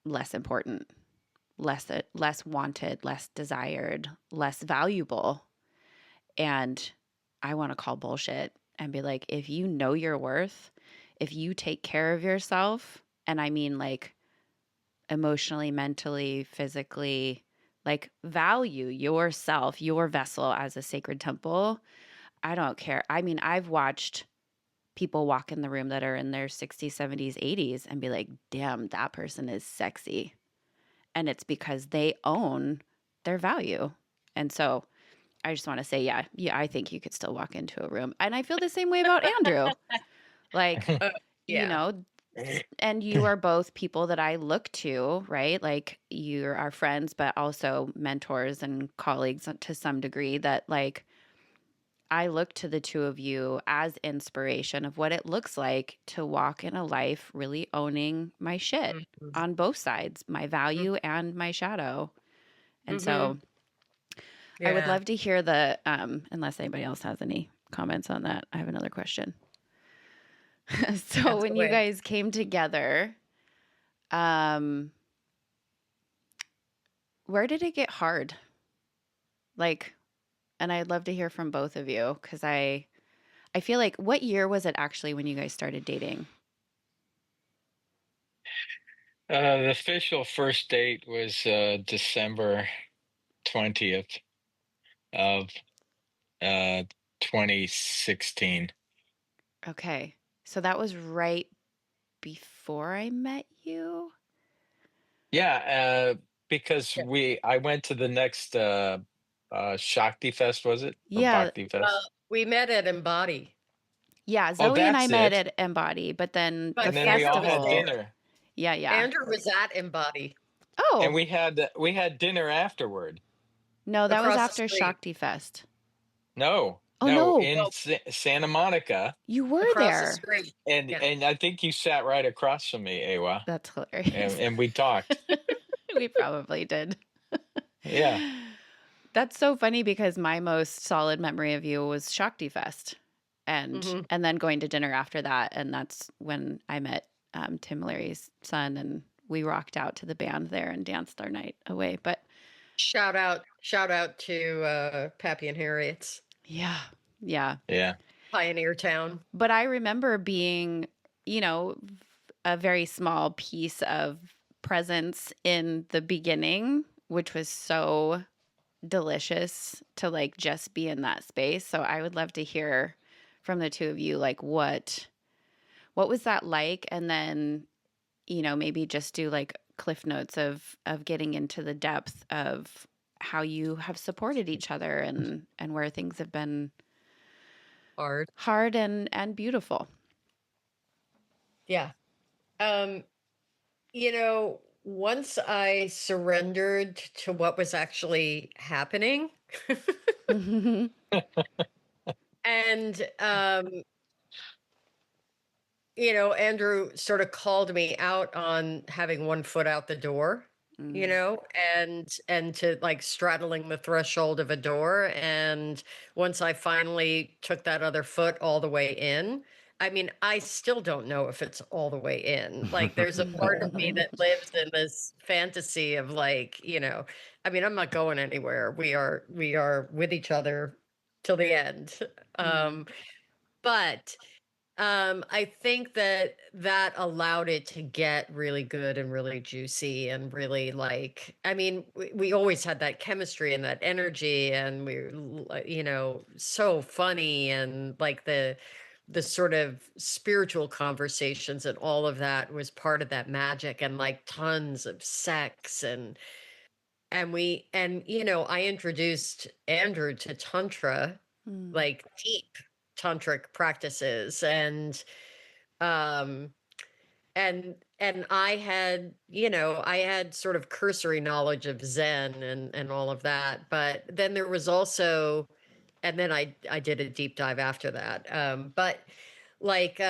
S2: less important, less wanted, less desired, less valuable. And I want to call bullshit and be like, if you know your worth, if you take care of yourself, and I mean like emotionally, mentally, physically, like value yourself, your vessel as a sacred temple, I don't care. I mean, I've watched people walk in the room that are in their 60s, 70s, 80s and be like, damn, that person is sexy. And it's because they own their value. And so I just want to say, yeah, I think you could still walk into a room. And I feel the same way about Andrew. Like, and you are both people that I look to, right? Like you're our friends, but also mentors and colleagues to some degree, that like, I look to the two of you as inspiration of what it looks like to walk in a life really owning my shit on both sides, my value and my shadow. And so I would love to hear unless anybody else has any comments on that, I have another question. So when you guys came together, where did it get hard? Like, and I'd love to hear from both of you, because I feel like, what year was it actually when you guys started dating?
S4: The official first date was December 20th of 2016.
S2: Okay. So that was right before I met you?
S4: Yeah, because I went to the next Shakti Fest, was it? Or
S2: Yeah.
S4: Bhakti Fest?
S1: We met at Embody.
S2: Yeah, Zoe and I met at Embody, but then the
S4: then
S2: festival.
S4: we all had dinner.
S2: Yeah.
S1: Andrew was at Embody.
S2: Oh.
S4: And we had dinner afterward.
S2: No, that was after Shakti Fest.
S4: No.
S2: Oh, no.
S4: In Santa Monica.
S2: You were there.
S1: The street.
S4: And I think you sat right across from me, Aiua.
S2: That's hilarious.
S4: And we talked.
S2: We probably did.
S4: Yeah.
S2: That's so funny because my most solid memory of you was Shakti Fest, and
S1: Hmm.
S2: then going to dinner after that, and that's when I met Tim Larry's son, and we rocked out to the band there and danced our night away. But
S1: Shout out to Pappy and Harriet's
S2: yeah, yeah.
S4: Yeah.
S1: Pioneer Town.
S2: But I remember being, you know, a very small piece of presence in the beginning, which was so delicious to like just be in that space. So I would love to hear from the two of you, like what was that like? And then, you know, maybe just do like cliff notes of getting into the depth of how you have supported each other and where things have been
S1: Hard.
S2: hard and beautiful.
S1: Yeah. Um, you know, once I surrendered to what was actually happening,
S2: Mm.
S1: and you know, Andrew sort of called me out on having one foot out the door, you know, and to like straddling the threshold of a door. And once I finally took that other foot all the way in, I mean, I still don't know if it's all the way in. Like, there's a part of me that lives in this fantasy of like, you know, I mean, I'm not going anywhere. We are with each other till the end.
S2: Mm.
S1: But I think that that allowed it to get really good and really juicy and really like, I mean, we always had that chemistry and that energy, and we were, you know, so funny, and like the sort of spiritual conversations and all of that was part of that magic, and like tons of sex, and you know, I introduced Andrew to tantra,
S2: Mm.
S1: like deep tantric practices, um and I had, you know, I had sort of cursory knowledge of Zen and all of that, but then there was also, and then I did a deep dive after that, but like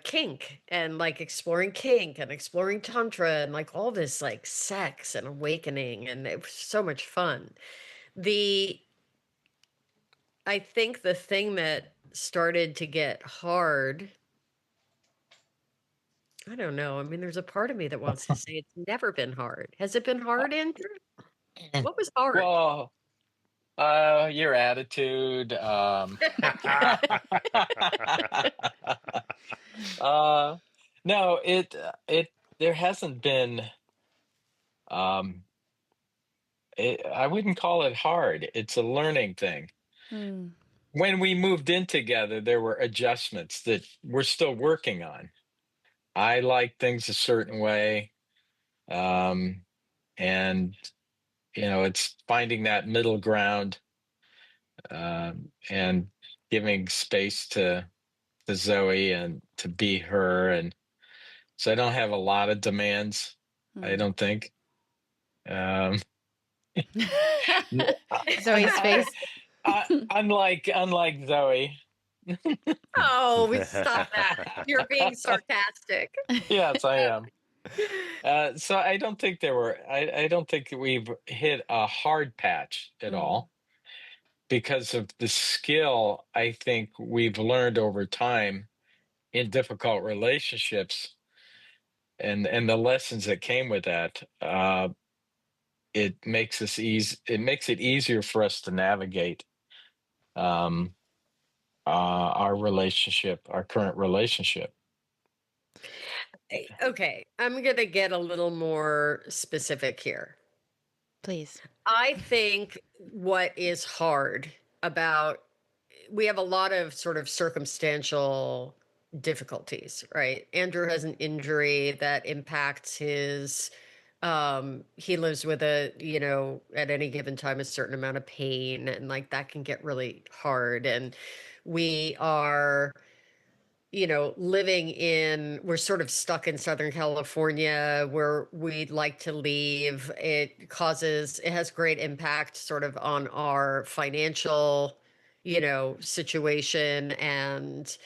S1: kink, and like exploring kink and exploring tantra and like all this like sex and awakening, and it was so much fun. The I think the thing that started to get hard, I don't know. I mean, there's a part of me that wants to say it's never been hard. Has it been hard, Andrew? What was hard?
S4: Well, your attitude. uh, no, it there hasn't been. Um, I wouldn't call it hard. It's a learning thing.
S2: Mm.
S4: When we moved in together, there were adjustments that we're still working on. I like things a certain way, um, and it's finding that middle ground, and giving space to Zoe and to be her. And so I don't have a lot of demands, I
S2: Mm.
S4: don't think. Um,
S2: Zoe's face.
S4: unlike Zoe.
S1: Oh, we stop that. You're being sarcastic.
S4: Yes, I am. So I don't think we've hit a hard patch at
S2: Mm.
S4: all because of the skill I think we've learned over time in difficult relationships, and the lessons that came with that. It makes it easier for us to navigate, um, our current relationship.
S1: Okay, I'm going to get a little more specific here.
S2: Please.
S1: I think what is hard about, we have a lot of sort of circumstantial difficulties, right? Andrew has an injury that impacts his, he lives with a, you know, at any given time a certain amount of pain, and like that can get really hard. And we are, you know, we're sort of stuck in Southern California where we'd like to leave. It has great impact sort of on our financial, you know, situation. And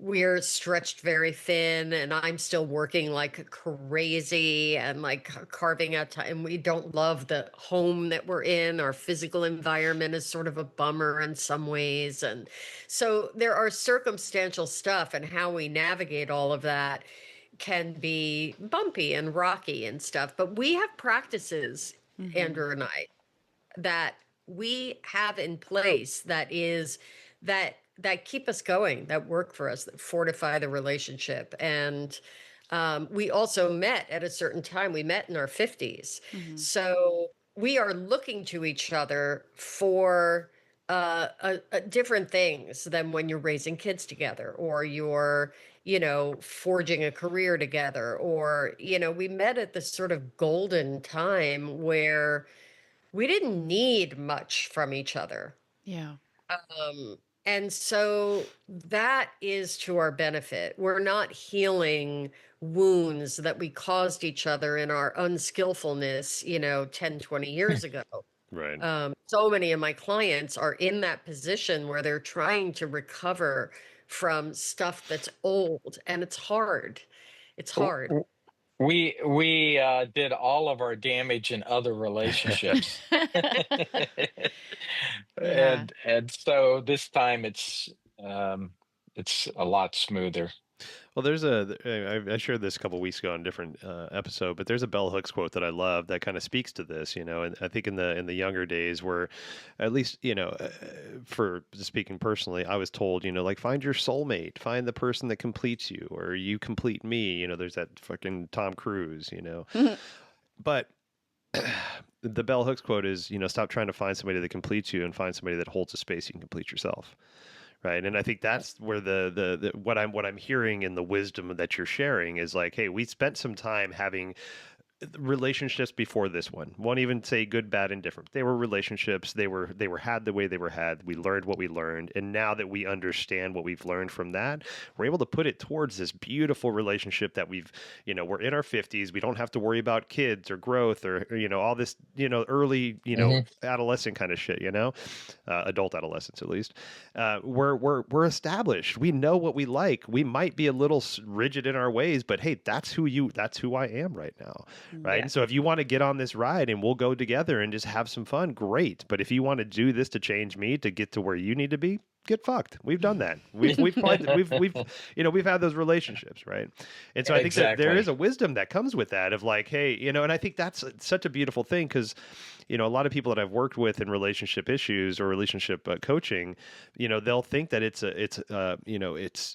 S1: we're stretched very thin, and I'm still working like crazy and like carving out time. And we don't love the home that we're in. Our physical environment is sort of a bummer in some ways. And so there are circumstantial stuff, and how we navigate all of that can be bumpy and rocky and stuff. But we have practices,
S2: Mm-hmm.
S1: Andrew and I, that we have in place that keep us going, that work for us, that fortify the relationship. And we also met at a certain time. We met in our 50s.
S2: Mm-hmm.
S1: So we are looking to each other for different things than when you're raising kids together, or you're, forging a career together, or, we met at this sort of golden time where we didn't need much from each other.
S2: Yeah.
S1: Um, and so that is to our benefit. We're not healing wounds that we caused each other in our unskillfulness, 10, 20 years ago.
S3: Right.
S1: So many of my clients are in that position where they're trying to recover from stuff that's old, and it's hard. It's
S4: W-
S1: hard.
S4: w- we did all of our damage in other relationships.
S2: Yeah.
S4: And so this time it's a lot smoother.
S3: Well, there's I shared this a couple weeks ago on a different episode, but there's a bell hooks quote that I love that kind of speaks to this, and I think in the younger days where, at least, for speaking personally, I was told, like, find your soulmate, find the person that completes you, or you complete me. There's that fucking Tom Cruise. But the bell hooks quote is, stop trying to find somebody that completes you and find somebody that holds a space you can complete yourself. Right. And I think that's where the what I'm hearing in the wisdom that you're sharing is like, hey, we spent some time having relationships before this one. Won't even say good, bad, and different. They were relationships. They were had the way they were had. We learned what we learned, and now that we understand what we've learned from that, we're able to put it towards this beautiful relationship that we're in our 50s. We don't have to worry about kids or growth or all this early
S4: Mhm.
S3: adolescent kind of shit. Adult adolescence at least. We're established. We know what we like. We might be a little rigid in our ways, but hey, that's who I am right now. Right.
S1: Yeah.
S3: And so if you want to get on this ride and we'll go together and just have some fun, great. But if you want to do this to change me to get to where you need to be, get fucked. We've done that. We've had those relationships, right? And so I think that there is
S4: Exactly.
S3: a wisdom that comes with that of like, hey, and I think that's such a beautiful thing because, a lot of people that I've worked with in relationship issues or relationship coaching, they'll think that it's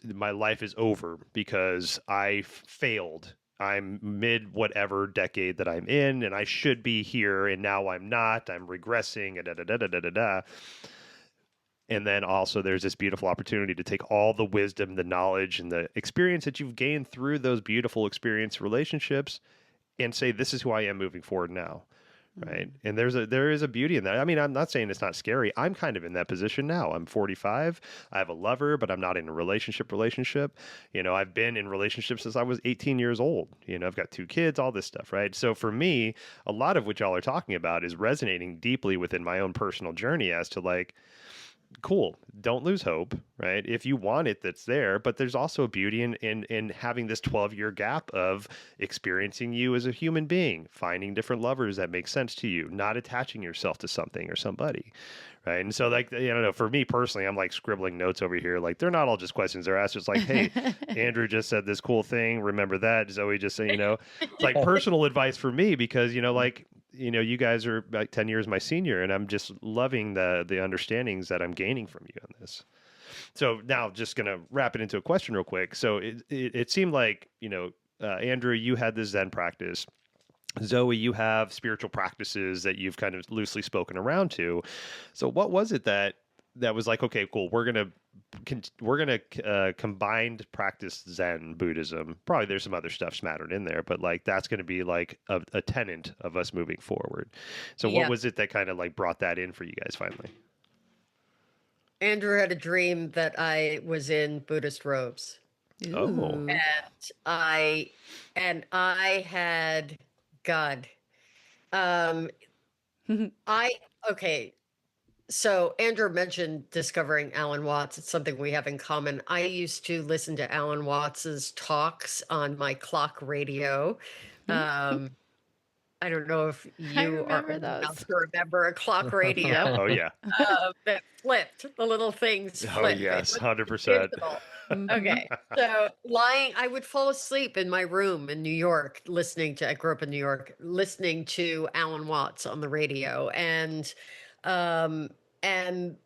S3: my life is over because I failed. I'm mid whatever decade that I'm in, and I should be here, and now I'm not. I'm regressing, da da da da da da da. And then also, there's this beautiful opportunity to take all the wisdom, the knowledge, and the experience that you've gained through those beautiful experience relationships, and say, "This is who I am moving forward now." Right. And there is a beauty in that. I mean, I'm not saying it's not scary. I'm kind of in that position now. I'm 45. I have a lover, but I'm not in a relationship. I've been in relationships since I was 18 years old. I've got 2 kids, all this stuff, right? So for me, a lot of what y'all are talking about is resonating deeply within my own personal journey as to like, cool, don't lose hope, right? If you want it, that's there, but there's also a beauty in having this 12-year gap of experiencing you as a human being, finding different lovers that make sense to you, not attaching yourself to something or somebody, right? And so, like, I don't know, for me personally, I'm like scribbling notes over here. Like, they're not all just questions they're asked. It's like, hey, Andrew just said this cool thing. Remember that? Zoe just said, it's like personal advice for me because, you guys are about 10 years my senior, and I'm just loving the understandings that I'm gaining from you on this. So now just going to wrap it into a question real quick. So it seemed like, Andrew, you had this Zen practice. Zoe, you have spiritual practices that you've kind of loosely spoken around to. So what was it that was like, okay, cool, we're gonna combined practice Zen Buddhism. Probably there's some other stuff smattered in there, but like that's going to be like a tenet of us moving forward. So what
S1: Yeah.
S3: was it that kind of like brought that in for you guys finally?
S1: Andrew had a dream that I was in Buddhist robes.
S3: Oh,
S2: Ooh.
S1: And I had God. Um I okay. So Andrew mentioned discovering Alan Watts. It's something we have in common. I used to listen to Alan Watts's talks on my clock radio. Um, I don't know if
S2: I
S1: you are
S2: remember
S1: old enough
S2: those.
S1: to remember a clock radio
S2: Yep.
S3: Oh yeah.
S1: that flipped. The little things
S3: Oh
S1: flip. It
S3: yes,
S1: was
S3: 100%.
S1: digital.
S2: Hmm.
S1: Okay. So I would fall asleep in my room in New York I grew up in New York, listening to Alan Watts on the radio. Um, and,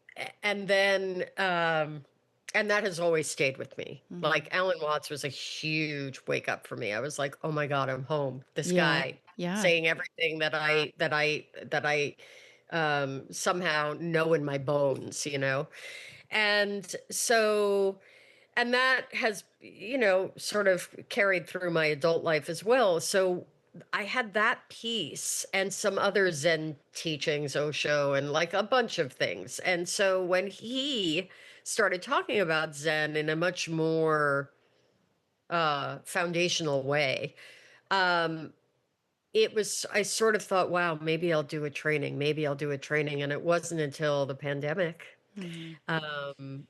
S1: and then, and that has always stayed with me.
S2: Hmm.
S1: Like Alan Watts was a huge wake up for me. I was like, oh my God, I'm home. This
S2: Yeah.
S1: guy
S2: Yeah.
S1: saying everything that I somehow know in my bones, And so, and that has, sort of carried through my adult life as well. So I had that piece and some other Zen teachings, Osho, and like a bunch of things. And so when he started talking about Zen in a much more foundational way, um, I sort of thought, wow, maybe I'll do a training. Maybe I'll do a training. And it wasn't until the pandemic.
S2: Hmm.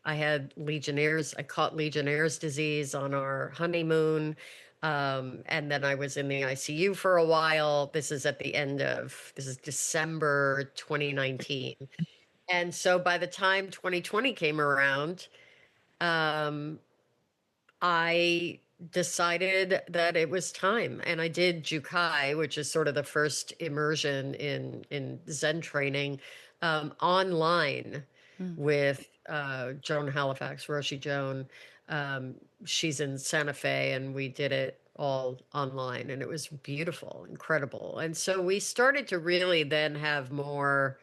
S1: I caught Legionnaire's disease on our honeymoon. And then I was in the ICU for a while. This is December 2019. And so by the time 2020 came around, um, I decided that it was time, and I did Jukai, which is sort of the first immersion in Zen training, online with Joan Halifax, Roshi Joan. Um, she's in Santa Fe, and we did it all online, and it was beautiful, incredible. And so we started to really then have more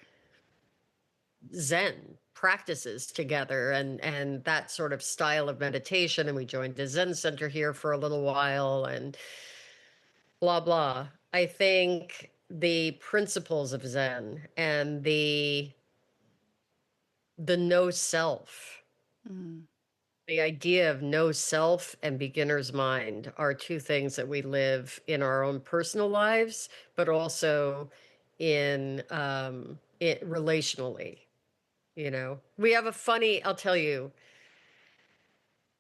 S1: Zen practices together and that sort of style of meditation. And we joined the Zen Center here for a little while and blah blah. I think the principles of Zen and the no self,
S2: Hmm.
S1: the idea of no self and beginner's mind are two things that we live in our own personal lives, but also in it relationally. We have I'll tell you,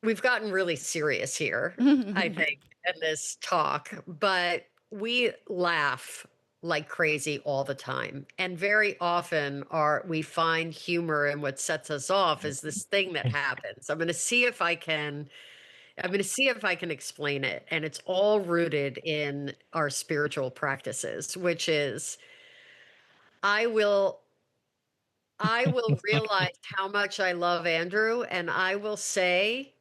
S1: we've gotten really serious here, I think, in this talk, but we laugh like crazy all the time. And very often we find humor, and what sets us off is this thing that happens. I'm going to see if I can explain it. And it's all rooted in our spiritual practices, which is I will I will realize how much I love Andrew, and I will say,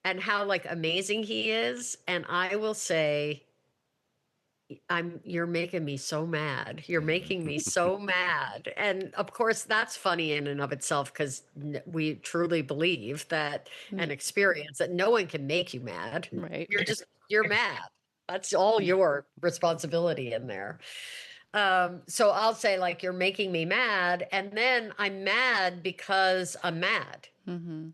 S1: and how like amazing he is, and I will say, you're making me so mad. You're making me so mad. And of course, that's funny in and of itself, because we truly believe that and experience that no one can make you mad.
S2: Right.
S1: You're mad. That's all your responsibility in there. So I'll say, like, you're making me mad. And then I'm mad because I'm mad.
S2: Hmm.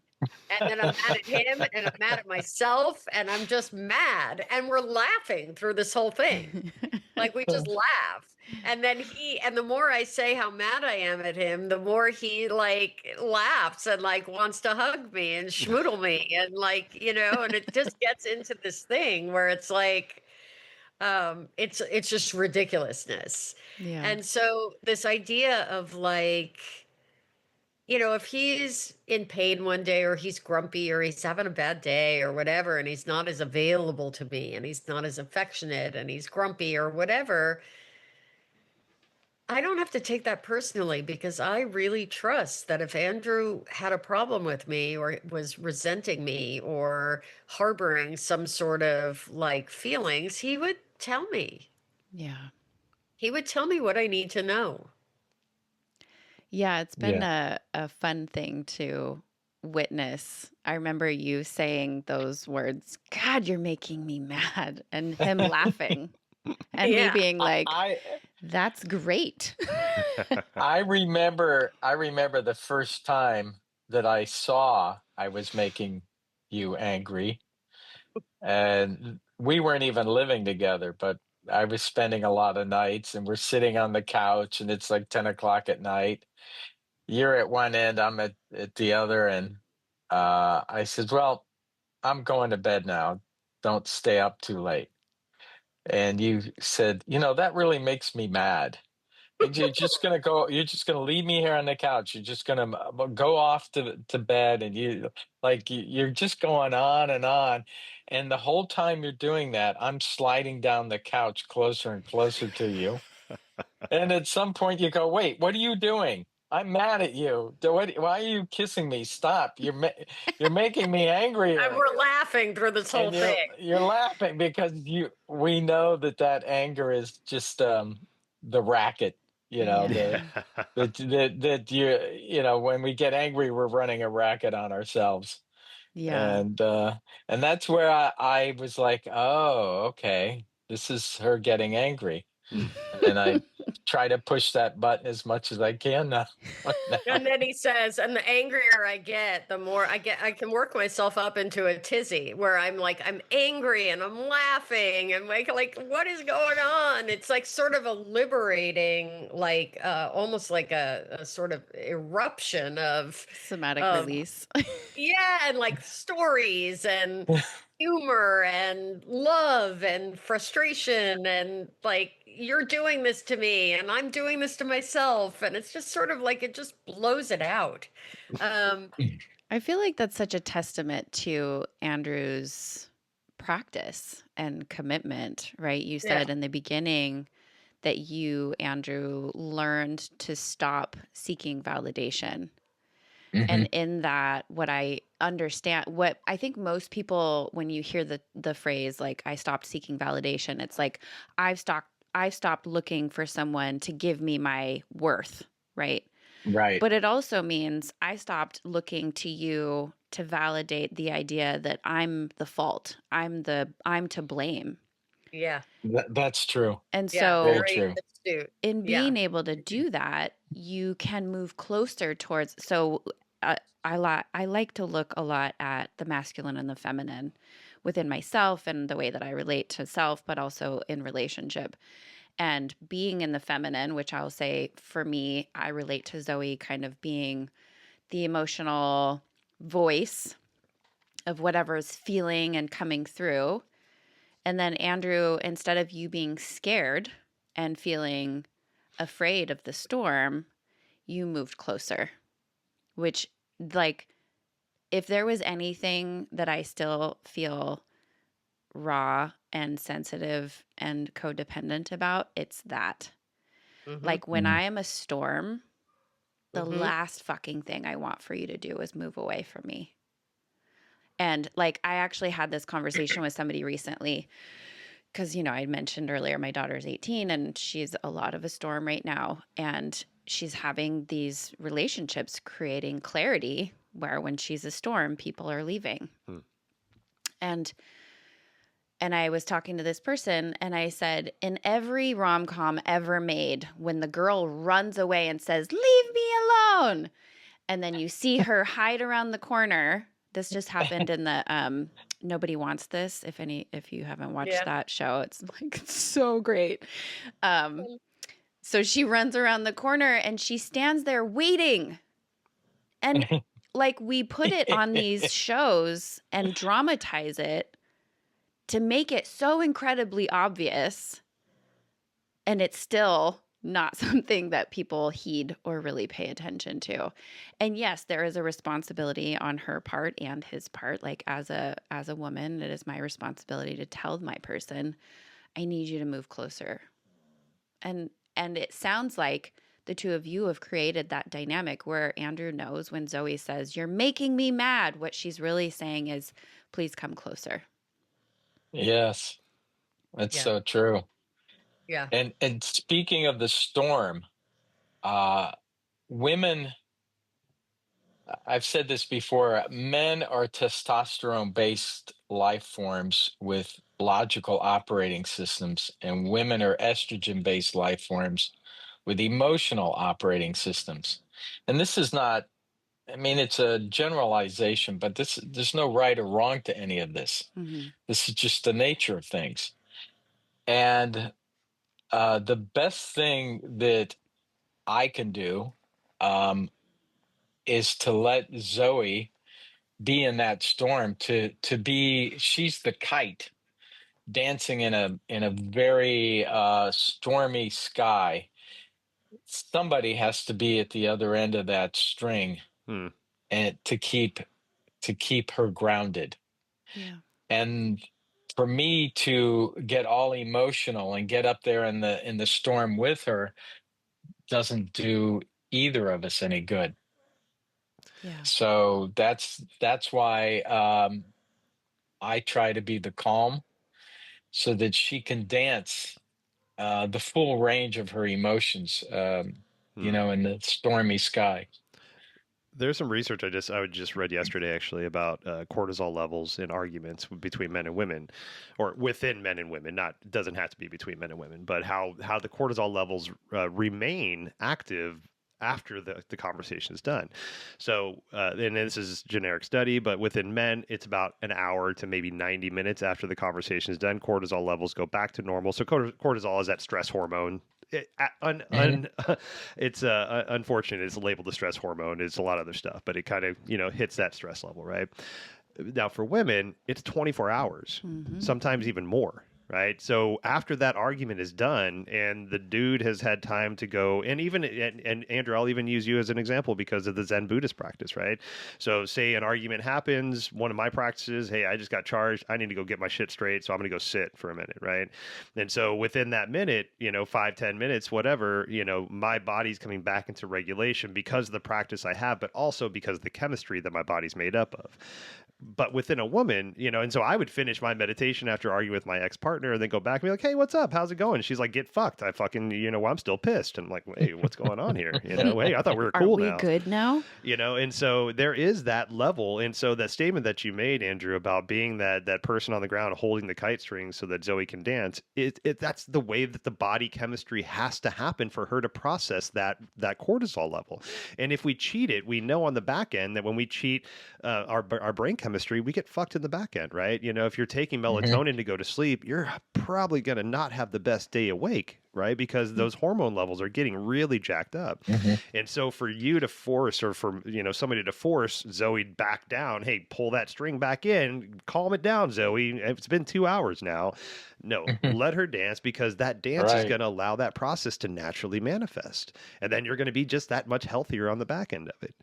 S1: And then I'm mad at him and I'm mad at myself and I'm just mad. And we're laughing through this whole thing. Like we just laugh. And then and the more I say how mad I am at him, the more he like laughs and like wants to hug me and schmoodle me. And like, and it just gets into this thing where it's like, it's just ridiculousness.
S2: Yeah.
S1: And so this idea of like, if he's in pain one day or he's grumpy or he's having a bad day or whatever, and he's not as available to me and he's not as affectionate and he's grumpy or whatever, I don't have to take that personally, because I really trust that if Andrew had a problem with me or was resenting me or harboring some sort of like feelings, he would tell me.
S2: Yeah.
S1: He would tell me what I need to know.
S2: Yeah, it's been
S4: Yeah.
S2: a fun thing to witness. I remember you saying those words, God, you're making me mad, and him laughing, and me
S1: Yeah.
S2: being like,
S4: I
S2: that's great.
S4: I remember the first time that I saw I was making you angry, and we weren't even living together, but I was spending a lot of nights, and we're sitting on the couch, and it's like 10 o'clock at night. you're at one end, I'm at the other, and I said, well, I'm going to bed now. Don't stay up too late. And you said, that really makes me mad. And you're just gonna leave me here on the couch. You're just gonna go off to bed, and you're just going on and on. And the whole time you're doing that, I'm sliding down the couch closer and closer to you. And at some point you go, wait, what are you doing? I'm mad at you. Why are you kissing me? Stop. You're making me
S1: And
S4: angrier.
S1: we're laughing through this whole
S4: And
S1: thing.
S4: you're laughing because we know that anger is just the racket,
S2: Yeah.
S4: that when we get angry, we're running a racket on ourselves.
S2: Yeah.
S4: And that's where I was like, oh, okay, this is her getting angry. And I try to push that button as much as I can now.
S1: And then he says, and the angrier I get, the more I can work myself up into a tizzy where I'm like, I'm angry and I'm laughing and like what is going on? It's like sort of a liberating, like almost like a sort of eruption
S2: Somatic
S1: of
S2: release.
S1: yeah, and like stories and humor and love and frustration and like you're doing this to me and I'm doing this to myself and it's just sort of like it just blows it out. Um
S2: I feel like that's such a testament to Andrew's practice and commitment, right? You
S1: yeah.
S2: said in the beginning that you, Andrew, learned to stop seeking validation.
S4: Hmm.
S2: And in that, what I understand, what I think most people, when you hear the phrase like "I stopped seeking validation," it's like I've stopped looking for someone to give me my worth, right?
S4: Right.
S2: But it also means I stopped looking to you to validate the idea that I'm the fault. I'm to blame.
S1: Yeah.
S4: That's true.
S2: And
S1: Yeah,
S4: Very
S2: so
S1: very
S4: true.
S1: astute.
S2: in
S1: Yeah.
S2: being able to do that, you can move closer towards. So I like to look a lot at the masculine and the feminine within myself and the way that I relate to self, but also in relationship. And being in the feminine, which I'll say for me, I relate to Zoe kind of being the emotional voice of whatever's feeling and coming through. And then Andrew, instead of you being scared and feeling afraid of the storm, you moved closer, which, like, if there was anything that I still feel raw and sensitive and codependent about, it's that.
S1: Mhm.
S2: Like, when I am a storm, the
S1: Mhm.
S2: last fucking thing I want for you to do is move away from me. And like, I actually had this conversation with somebody recently because, I mentioned earlier my daughter's 18 and she's a lot of a storm right now. And she's having these relationships creating clarity where when she's a storm, people are leaving.
S3: Hmm.
S2: And I was talking to this person and I said, in every rom-com ever made, when the girl runs away and says, "Leave me alone," and then you see her hide around the corner. This just happened in the Nobody Wants This. If you haven't watched
S1: Yeah.
S2: that show, it's like it's so great. Um, so she runs around the corner and she stands there waiting. And like we put it on these shows and dramatize it to make it so incredibly obvious, and it's still not something that people heed or really pay attention to. And yes, there is a responsibility on her part and his part. Like as a woman, it is my responsibility to tell my person, I need you to move closer. And it sounds like the two of you have created that dynamic where Andrew knows when Zoe says, "You're making me mad," what she's really saying is, "Please come closer."
S4: Yes, that's
S1: Yeah.
S4: so true.
S1: Yeah.
S4: And speaking of the storm, uh, women, I've said this before, men are testosterone-based life forms with logical operating systems, and women are estrogen-based life forms with emotional operating systems. And this is not, I mean, it's a generalization, but there's no right or wrong to any of this.
S2: Mm-hmm.
S4: This is just the nature of things. And the best thing that I can do, um, is to let Zoe be in that storm, to be, she's the kite dancing in a very stormy sky. Somebody has to be at the other end of that string, and to keep her grounded.
S2: Yeah.
S4: And for me to get all emotional and get up there in the storm with her doesn't do either of us any good.
S2: Yeah.
S4: So that's why I try to be the calm, so that she can dance the full range of her emotions, in the stormy sky.
S3: There's some research I just read yesterday actually about cortisol levels in arguments between men and women, or within men and women. Not doesn't have to be between men and women, but how the cortisol levels remain active after the conversation is done. So, and this is generic study, but within men, it's about an hour to maybe 90 minutes after the conversation is done. Cortisol levels go back to normal. So cortisol is that stress hormone. It's unfortunate. It's labeled the stress hormone. It's a lot of other stuff, but it kind of hits that stress level, right? Now for women, it's 24 hours, sometimes even more. Right. So after that argument is done and the dude has had time to go, and even, and Andrew, I'll even use you as an example because of the Zen Buddhist practice, right? So say an argument happens, one of my practices, hey, I just got charged. I need to go get my shit straight. So I'm going to go sit for a minute. Right. And so within that minute, 5-10 minutes, whatever, my body's coming back into regulation because of the practice I have, but also because of the chemistry that my body's made up of. But within a woman, and so I would finish my meditation after arguing with my ex-partner and then go back and be like, hey, what's up? How's it going? She's like, get fucked. I fucking, I'm still pissed. And I'm like, hey, what's going on here? Hey, I thought we were cool now.
S2: Are we good now?
S3: And so there is that level. And so that statement that you made, Andrew, about being that person on the ground holding the kite string so that Zoe can dance, that's the way that the body chemistry has to happen for her to process that cortisol level. And if we cheat it, we know on the back end that when we cheat our brain chemistry, we get fucked in the back end, right? If you're taking melatonin to go to sleep, you're probably going to not have the best day awake, right? Because those hormone levels are getting really jacked up. And so for you to force, or for somebody to force Zoe back down, hey, pull that string back in, calm it down, Zoe. It's been 2 hours now. No, let her dance, because that dance is going to allow that process to naturally manifest. And then you're going to be just that much healthier on the back end of it.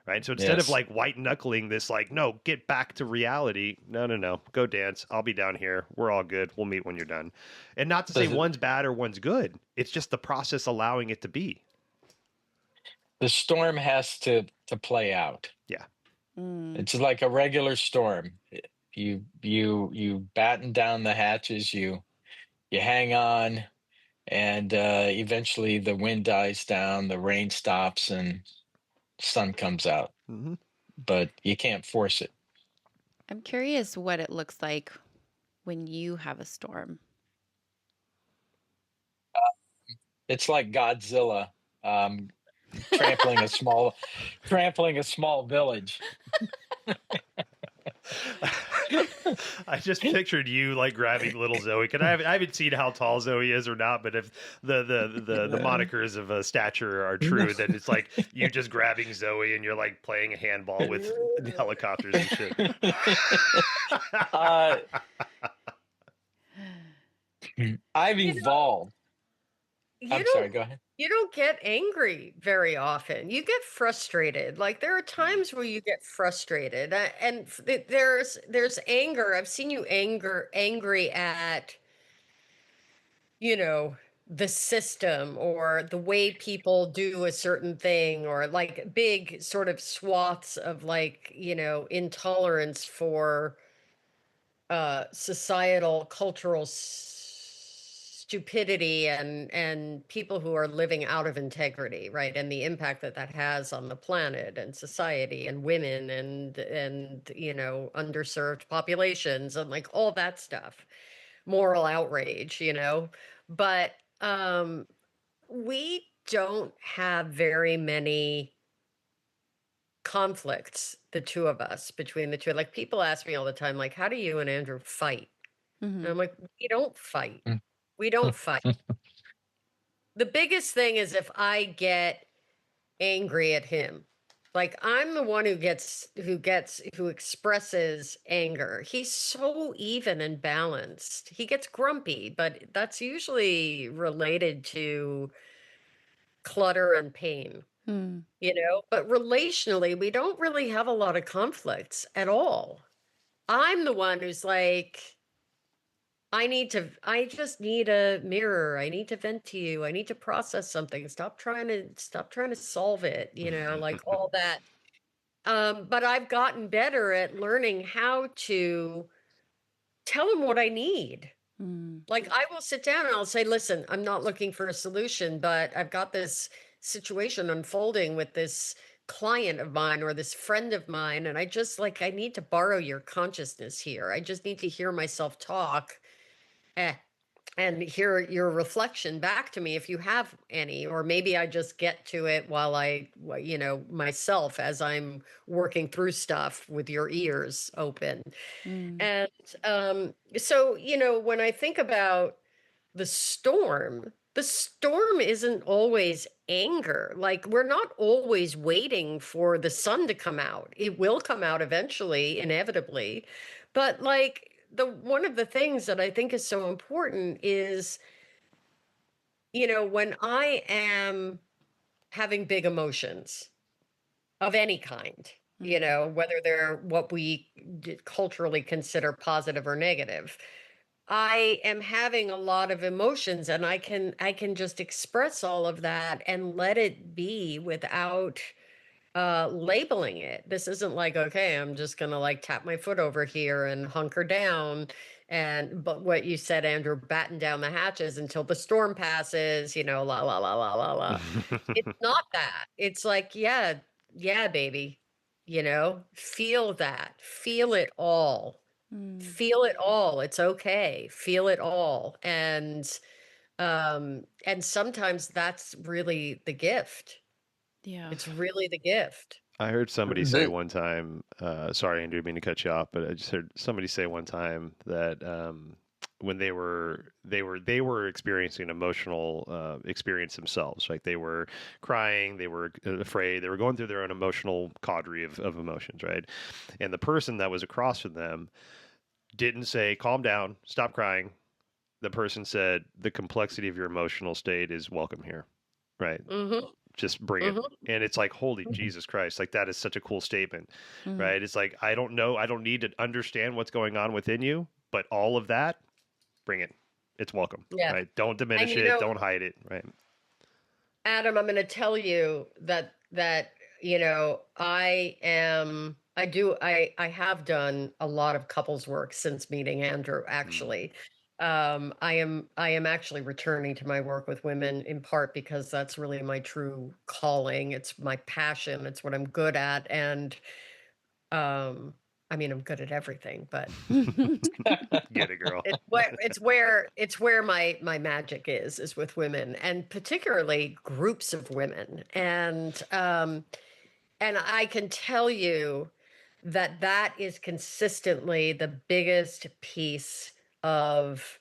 S3: Right. So instead of like white knuckling this, like, no, get back to reality. No. Go dance. I'll be down here. We're all good. We'll meet when you're done. And not to say one's bad or one's good. It's just the process allowing it to be.
S4: The storm has to play out.
S3: Yeah.
S4: It's like a regular storm. You batten down the hatches, you hang on, and eventually the wind dies down, the rain stops, and sun comes out. But you can't force it.
S2: I'm curious what it looks like when you have a storm.
S4: It's like Godzilla trampling a small village.
S3: I just pictured you like grabbing little Zoe. I haven't seen how tall Zoe is or not, but if the monikers of stature are true, then it's like you just grabbing Zoe and you're like playing a handball with helicopters and shit.
S4: I've evolved. I'm sorry, go ahead.
S1: You don't get angry very often. You get frustrated. Like there are times where you get frustrated, and there's anger. I've seen you angry at, the system or the way people do a certain thing, or like big sort of swaths of like, intolerance for societal, cultural stupidity and people who are living out of integrity, right? And the impact that has on the planet and society and women and underserved populations and like all that stuff, moral outrage, but we don't have very many conflicts, the two of us, between the two. Like people ask me all the time, like, how do you and Andrew fight? And I'm like, we don't fight. We don't fight. The biggest thing is if I get angry at him, Like I'm the one who expresses anger. He's so even and balanced. He gets grumpy, but that's usually related to clutter and pain,
S2: Mm,
S1: But relationally, we don't really have a lot of conflicts at all. I'm the one who's like, I just need a mirror. I need to vent to you. I need to process something. Stop trying to solve it, like all that. But I've gotten better at learning how to tell him what I need.
S2: mm,
S1: Like I will sit down and I'll say, listen, I'm not looking for a solution, but I've got this situation unfolding with this client of mine or this friend of mine. And I need to borrow your consciousness here. I just need to hear myself talk. Eh, and hear your reflection back to me if you have any, or maybe I just get to it myself as I'm working through stuff with your ears open.
S2: mm,
S1: And so, when I think about the storm isn't always anger. Like we're not always waiting for the sun to come out. It will come out eventually, inevitably. But like the one of the things that I think is so important is, when I am having big emotions of any kind,
S2: mm.
S1: whether they're what we culturally consider positive or negative, I am having a lot of emotions and I can just express all of that and let it be without labeling it. This isn't like, okay, I'm just gonna like tap my foot over here and hunker down. But what you said, Andrew, batten down the hatches until the storm passes, la la la la la la. It's not that. It's like, yeah, yeah, baby, feel that, feel it all.
S2: Mm,
S1: Feel it all. It's okay. Feel it all. And sometimes that's really the gift.
S2: yeah.
S1: It's really the gift.
S3: I heard somebody say
S4: The,
S3: one time, sorry, Andrew, I didn't mean to cut you off, but I just heard somebody say one time that when they were experiencing an emotional experience themselves, like they were crying, they were afraid, they were going through their own emotional cadre of emotions, right? And the person that was across from them didn't say, "Calm down, stop crying." The person said, "The complexity of your emotional state is welcome here." Right?
S1: Mhm.
S3: Just bring it.
S1: Mhm.
S3: And it's like, holy Jesus Christ, like that is such a cool statement,
S2: Mm,
S3: right? It's like, I don't know, I don't need to understand what's going on within you, but all of that, bring it. It's welcome,
S1: Yeah.
S3: right? Don't
S1: And
S3: diminish it, don't hide it, right?
S1: Adam, I'm going to tell you that I have done a lot of couples work since meeting Andrew,
S3: Mm.
S1: actually. I am actually returning to my work with women in part because that's really my true calling. It's my passion. It's what I'm good at. And um, I mean, I'm good at everything, but
S3: Get it, girl.
S1: it's where my magic is with women, and particularly groups of women. And I can tell you that is consistently the biggest piece of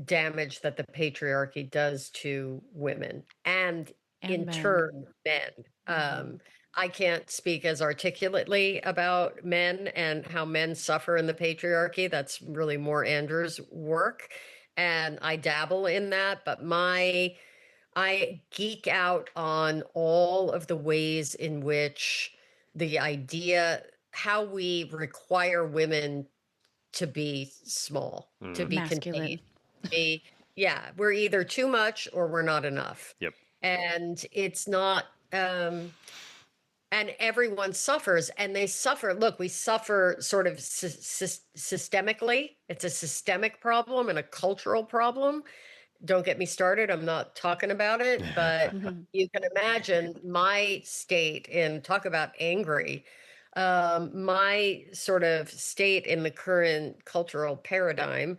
S1: damage that the patriarchy does to women and
S2: and
S1: in
S2: men.
S1: turn men.
S2: Hmm.
S1: I can't speak as articulately about men and how men suffer in the patriarchy. That's really more Andrew's work. And I dabble in that, but I geek out on all of the ways in which the idea, how we require women to be small, to
S3: Mm.
S1: be contained,
S2: Masculine.
S1: be, yeah, we're either too much or we're not enough.
S3: Yep.
S1: And it's not, and everyone suffers and they suffer. Look, we suffer sort of systemically. It's a systemic problem and a cultural problem. Don't get me started. I'm not talking about it, but
S2: Mhm.
S1: you can imagine my state in talk about angry. My sort of state in the current cultural paradigm,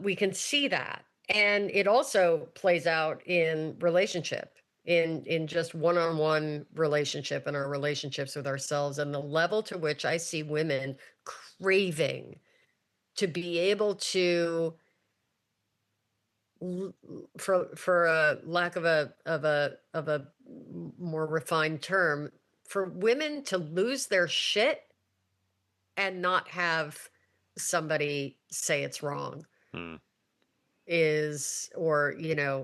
S1: we can see that. And it also plays out in relationship, in just one-on-one relationship and our relationships with ourselves, and the level to which I see women craving to be able to for a lack of a more refined term, for women to lose their shit and not have somebody say it's wrong
S3: Mm.
S1: is, or,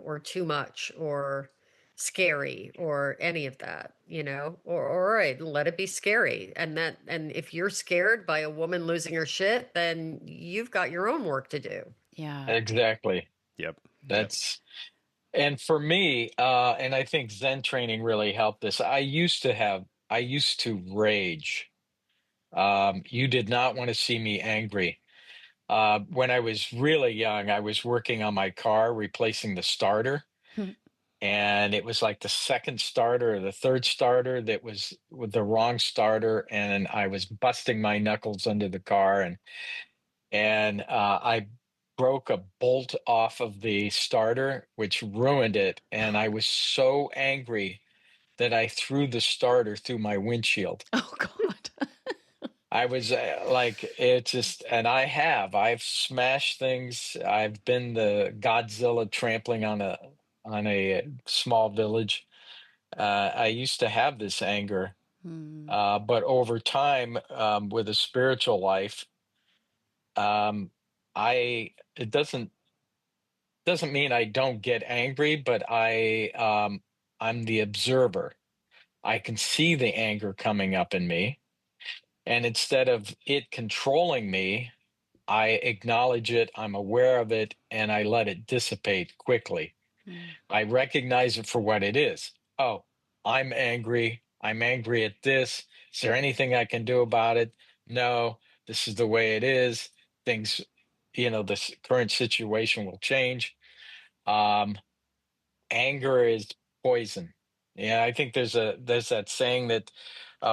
S1: or too much or scary or any of that, or all right, let it be scary. And if you're scared by a woman losing her shit, then you've got your own work to do.
S2: Yeah.
S4: Exactly.
S3: Yep.
S4: That's And for me, and I think Zen training really helped this. I used to rage. You did not want to see me angry. When I was really young, I was working on my car, replacing the starter. And it was like the second starter or the third starter that was with the wrong starter. And I was busting my knuckles under the car. And I broke a bolt off of the starter, which ruined it. And I was so angry that I threw the starter through my windshield.
S2: Oh God.
S4: I was like, it just, and I've smashed things. I've been the Godzilla trampling on a small village. I used to have this anger,
S2: Hmm.
S4: but over time, with a spiritual life, um, it doesn't mean I don't get angry, but I'm the observer. I can see the anger coming up in me, and instead of it controlling me, I acknowledge it, I'm aware of it, and I let it dissipate quickly.
S2: Hmm.
S4: I recognize it for what it is. Oh, I'm angry. I'm angry at this. Is there anything I can do about it? No, this is the way it is. Things, this current situation will change. Um, Anger is poison. Yeah, I think there's that saying that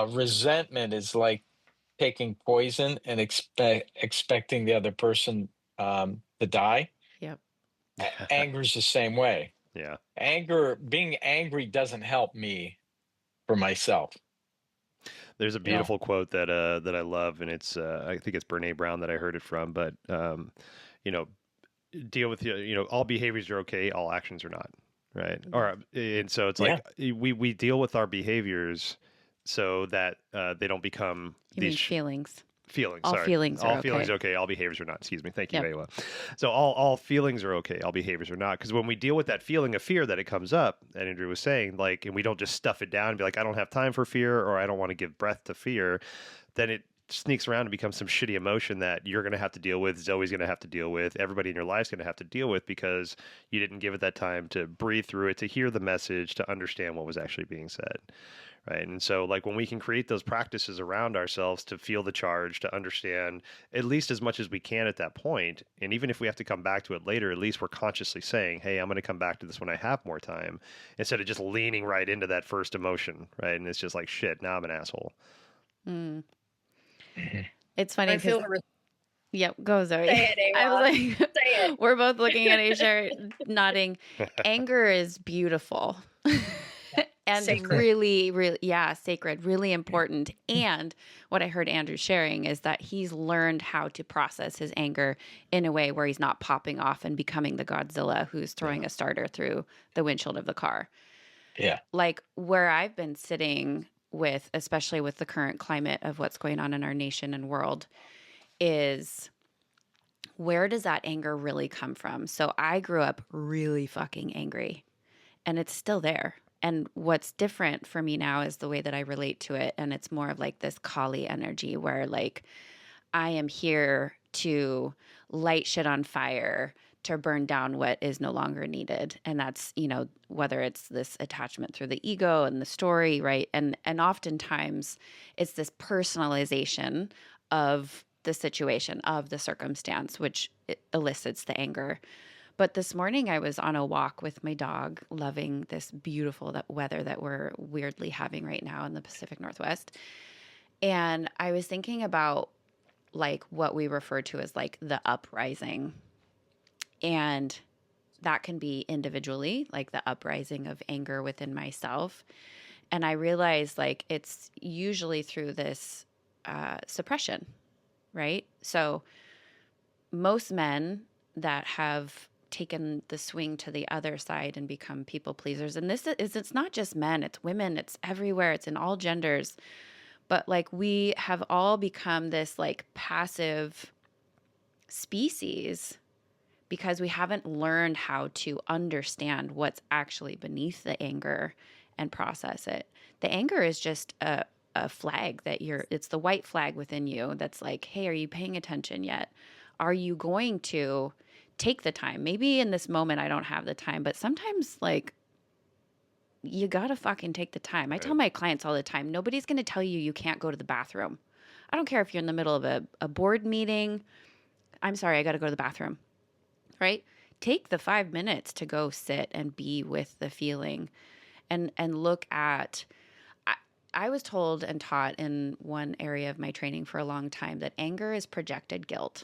S4: resentment is like taking poison and expecting the other person to die.
S2: Yep.
S4: Anger is the same way.
S3: Yeah.
S4: Being angry doesn't help me for myself.
S3: There's a
S4: You know,
S3: beautiful quote that I love, and it's I think it's Brene Brown that I heard it from. But you know, deal with all behaviors are okay, all actions are not, right? Or and so it's
S4: yeah,
S3: like we deal with our behaviors so that they don't become
S2: You
S3: these
S2: mean feelings?
S3: feelings.
S2: All
S3: Sorry,
S2: feelings are
S3: all feelings
S2: okay.
S3: are okay, all behaviors are not. Excuse me. Thank you,
S2: Yep.
S3: Aiua. So all feelings are okay, all behaviors are not. Because when we deal with that feeling of fear that it comes up, that Andrew was saying, like, and we don't just stuff it down and be like, I don't have time for fear, or I don't want to give breath to fear, then it sneaks around and becomes some shitty emotion that you're going to have to deal with. Zoe's going to have to deal with. Everybody in your life's going to have to deal with because you didn't give it that time to breathe through it, to hear the message, to understand what was actually being said. Right. And so, like, when we can create those practices around ourselves to feel the charge, to understand at least as much as we can at that point, and even if we have to come back to it later, at least we're consciously saying, hey, I'm going to come back to this when I have more time, instead of just leaning right into that first emotion. Right. And it's just like, shit, now I'm an asshole.
S2: Mm.
S4: mhm.
S2: It's funny
S1: I
S2: because,
S1: feel the
S2: yep, go Zoe.
S1: say it,
S2: I was
S1: Awa.
S2: like,
S1: Say it.
S2: we're both looking at each other, nodding. Anger is beautiful. And
S1: Sacred.
S2: really, really, yeah, sacred, really important. And what I heard Andrew sharing is that he's learned how to process his anger in a way where he's not popping off and becoming the Godzilla who's throwing a starter through the windshield of the car.
S4: Yeah,
S2: Like where I've been sitting with, especially with the current climate of what's going on in our nation and world, is where does that anger really come from? So I grew up really fucking angry, and it's still there. And what's different for me now is the way that I relate to it. And it's more of like this Kali energy where, like, I am here to light shit on fire, to burn down what is no longer needed. And that's, whether it's this attachment through the ego and the story, right? And oftentimes it's this personalization of the situation, of the circumstance, which elicits the anger. But this morning I was on a walk with my dog, loving this beautiful weather that we're weirdly having right now in the Pacific Northwest. And I was thinking about like what we refer to as like the uprising. And that can be individually, like the uprising of anger within myself. And I realized like it's usually through this suppression, right? So most men that have taken the swing to the other side and become people pleasers. And this is, it's not just men, it's women, it's everywhere, it's in all genders. But like we have all become this like passive species because we haven't learned how to understand what's actually beneath the anger and process it. The anger is just a flag that it's the white flag within you that's like, hey, are you paying attention yet? Are you going to take the time? Maybe in this moment I don't have the time, but sometimes like you gotta fucking take the time. I tell my clients all the time, nobody's gonna tell you you can't go to the bathroom. I don't care if you're in the middle of a board meeting. I'm sorry, I gotta go to the bathroom, right? Take the 5 minutes to go sit and be with the feeling and look at. I was told and taught in one area of my training for a long time that anger is projected guilt.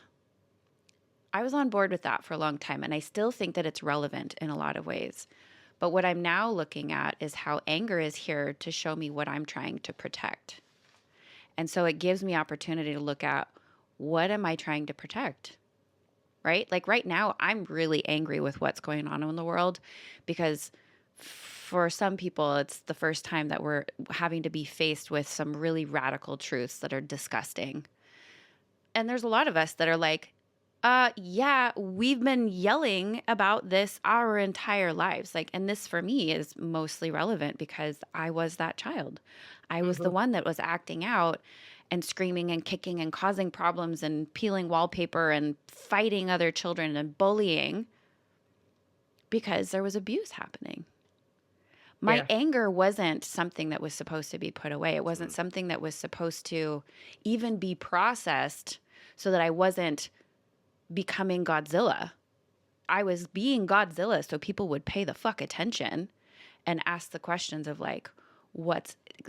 S2: I was on board with that for a long time, and I still think that it's relevant in a lot of ways. But what I'm now looking at is how anger is here to show me what I'm trying to protect. And so it gives me opportunity to look at, what am I trying to protect? Right? Like right now, I'm really angry with what's going on in the world because for some people, it's the first time that we're having to be faced with some really radical truths that are disgusting. And there's a lot of us that are like, yeah, we've been yelling about this our entire lives. Like, and this for me is mostly relevant because I was that child. I was the one that was acting out and screaming and kicking and causing problems and peeling wallpaper and fighting other children and bullying because there was abuse happening. My anger wasn't something that was supposed to be put away. It wasn't something that was supposed to even be processed so that I wasn't becoming Godzilla. I was being Godzilla so people would pay the fuck attention and ask the questions of like,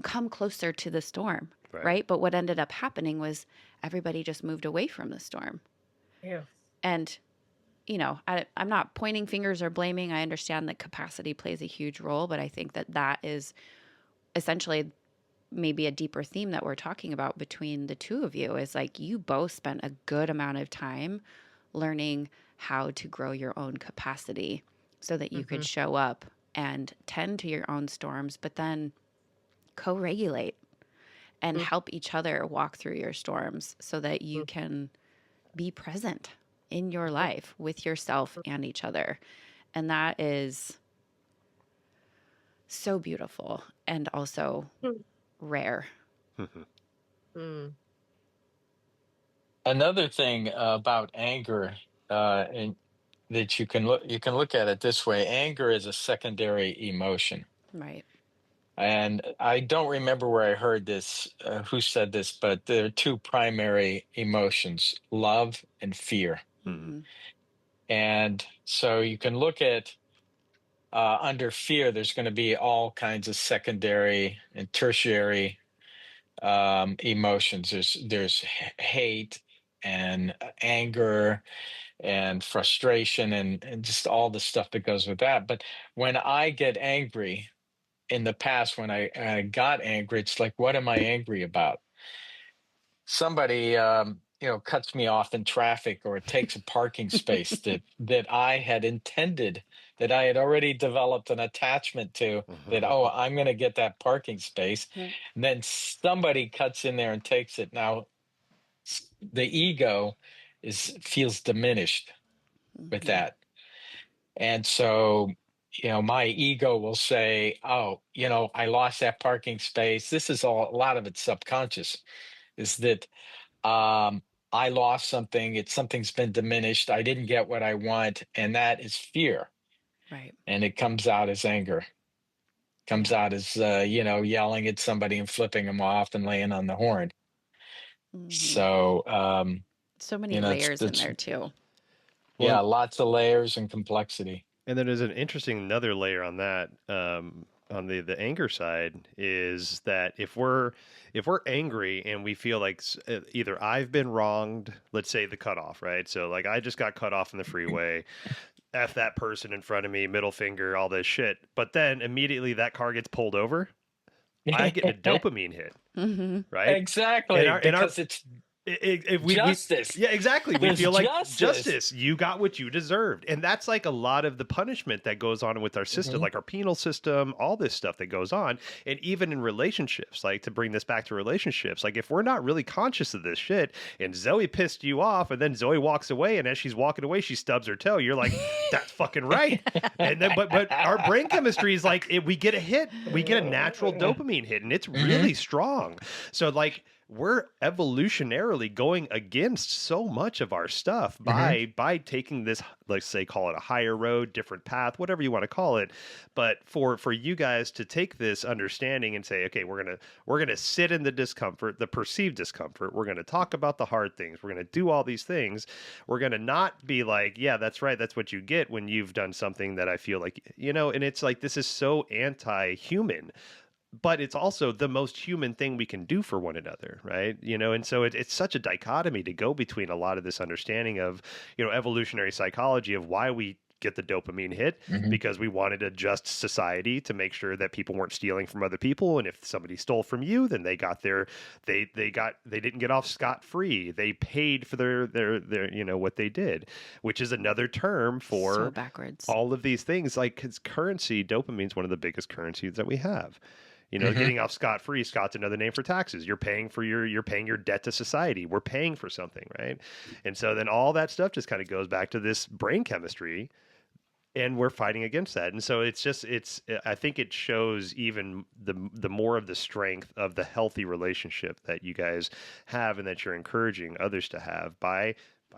S2: come closer to the storm, right? But what ended up happening was everybody just moved away from the storm.
S1: Yeah.
S2: And, you know, I'm not pointing fingers or blaming. I understand that capacity plays a huge role, but I think that is essentially maybe a deeper theme that we're talking about between the two of you is like you both spent a good amount of time learning how to grow your own capacity so that you could show up and tend to your own storms, but then co-regulate and help each other walk through your storms so that you can be present in your life with yourself and each other. And that is so beautiful and also rare.
S4: Another thing about anger, and that you can look at it this way: anger is a secondary emotion.
S2: Right.
S4: And I don't remember where I heard this, who said this, but there are two primary emotions: love and fear.
S2: Mm-hmm.
S4: And so you can look at under fear, there's going to be all kinds of secondary and tertiary emotions. There's hate and anger and frustration and just all the stuff that goes with that. But when I get angry, in the past, when I got angry, it's like, what am I angry about? Somebody cuts me off in traffic or takes a parking space that I had intended, that I had already developed an attachment to, that, oh, I'm going to get that parking space. And then somebody cuts in there and takes it. Now the ego feels diminished with that. And so, my ego will say, oh, I lost that parking space. This is a lot of it's subconscious, is that I lost something. Something's been diminished. I didn't get what I want. And that is fear.
S2: Right.
S4: And it comes out as anger, comes out as, yelling at somebody and flipping them off and laying on the horn. So,
S2: so many layers in there too.
S4: Yeah, lots of layers and complexity.
S3: And then there's an interesting another layer on that, on the anger side, is that if we're angry and we feel like either I've been wronged, let's say the cutoff, right? So like I just got cut off in the freeway, F that person in front of me, middle finger, all this shit. But then immediately that car gets pulled over, I get a dopamine hit, right?
S4: Exactly, because it's
S3: If
S4: Justice.
S3: yeah, exactly. We
S4: There's
S3: feel like
S4: justice.
S3: justice. You got what you deserved, and that's like a lot of the punishment that goes on with our system,
S4: Mhm.
S3: like our penal system, all this stuff that goes on, and even in relationships. Like to bring this back to relationships, like if we're not really conscious of this shit, and Zoe pissed you off, and then Zoe walks away, and as she's walking away, she stubs her toe. You're like, that's fucking right. And then, but our brain chemistry is like we get a hit, we get a natural dopamine hit, and it's really strong. So like we're evolutionarily going against so much of our stuff by taking this, let's say, call it a higher road, different path, whatever you want to call it. But for you guys to take this understanding and say, okay, we're gonna sit in the discomfort, the perceived discomfort. We're gonna talk about the hard things. We're gonna do all these things. We're gonna not be like, yeah, that's right, that's what you get when you've done something that I feel like, and it's like this is so anti-human, but it's also the most human thing we can do for one another, right? And so it's such a dichotomy to go between a lot of this understanding of, evolutionary psychology of why we get the dopamine hit, because we wanted a just society to make sure that people weren't stealing from other people, and if somebody stole from you, then they didn't get off scot-free. They paid for their what they did, which is another term for
S2: So backwards.
S3: all of these things. Like, because currency, dopamine is one of the biggest currencies that we have. Getting off scot-free, Scott's another name for taxes. You're paying your debt to society. We're paying for something, right? And so then all that stuff just kind of goes back to this brain chemistry, and we're fighting against that. And so I think it shows even the more of the strength of the healthy relationship that you guys have, and that you're encouraging others to have by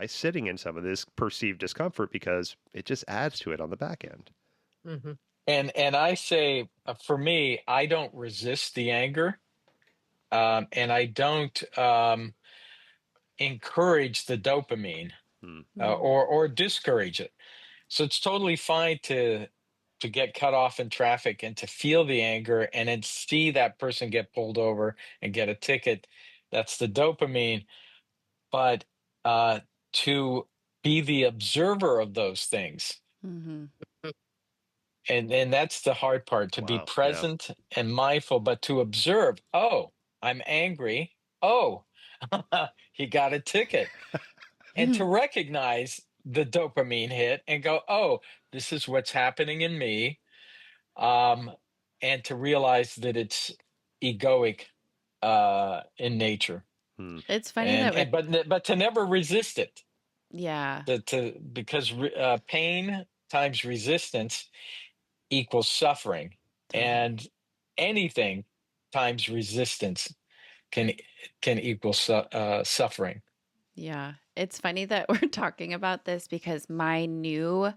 S3: sitting in some of this perceived discomfort, because it just adds to it on the back end.
S1: Mm-hmm.
S4: And I say, for me, I don't resist the anger, and I don't encourage the dopamine, or discourage it. So it's totally fine to get cut off in traffic and to feel the anger and then see that person get pulled over and get a ticket. That's the dopamine. But to be the observer of those things.
S2: Mm-hmm.
S4: And that's the hard part, to be
S3: Wow. Yeah.
S4: present and mindful, but to observe, oh, I'm angry. Oh, he got a ticket. And to recognize the dopamine hit and go, oh, this is what's happening in me. And to realize that it's egoic in nature.
S2: It's funny
S4: But to never resist it.
S2: Yeah.
S4: Because pain times resistance equals suffering, and anything times resistance can equal suffering.
S2: Yeah. It's funny that we're talking about this, because my new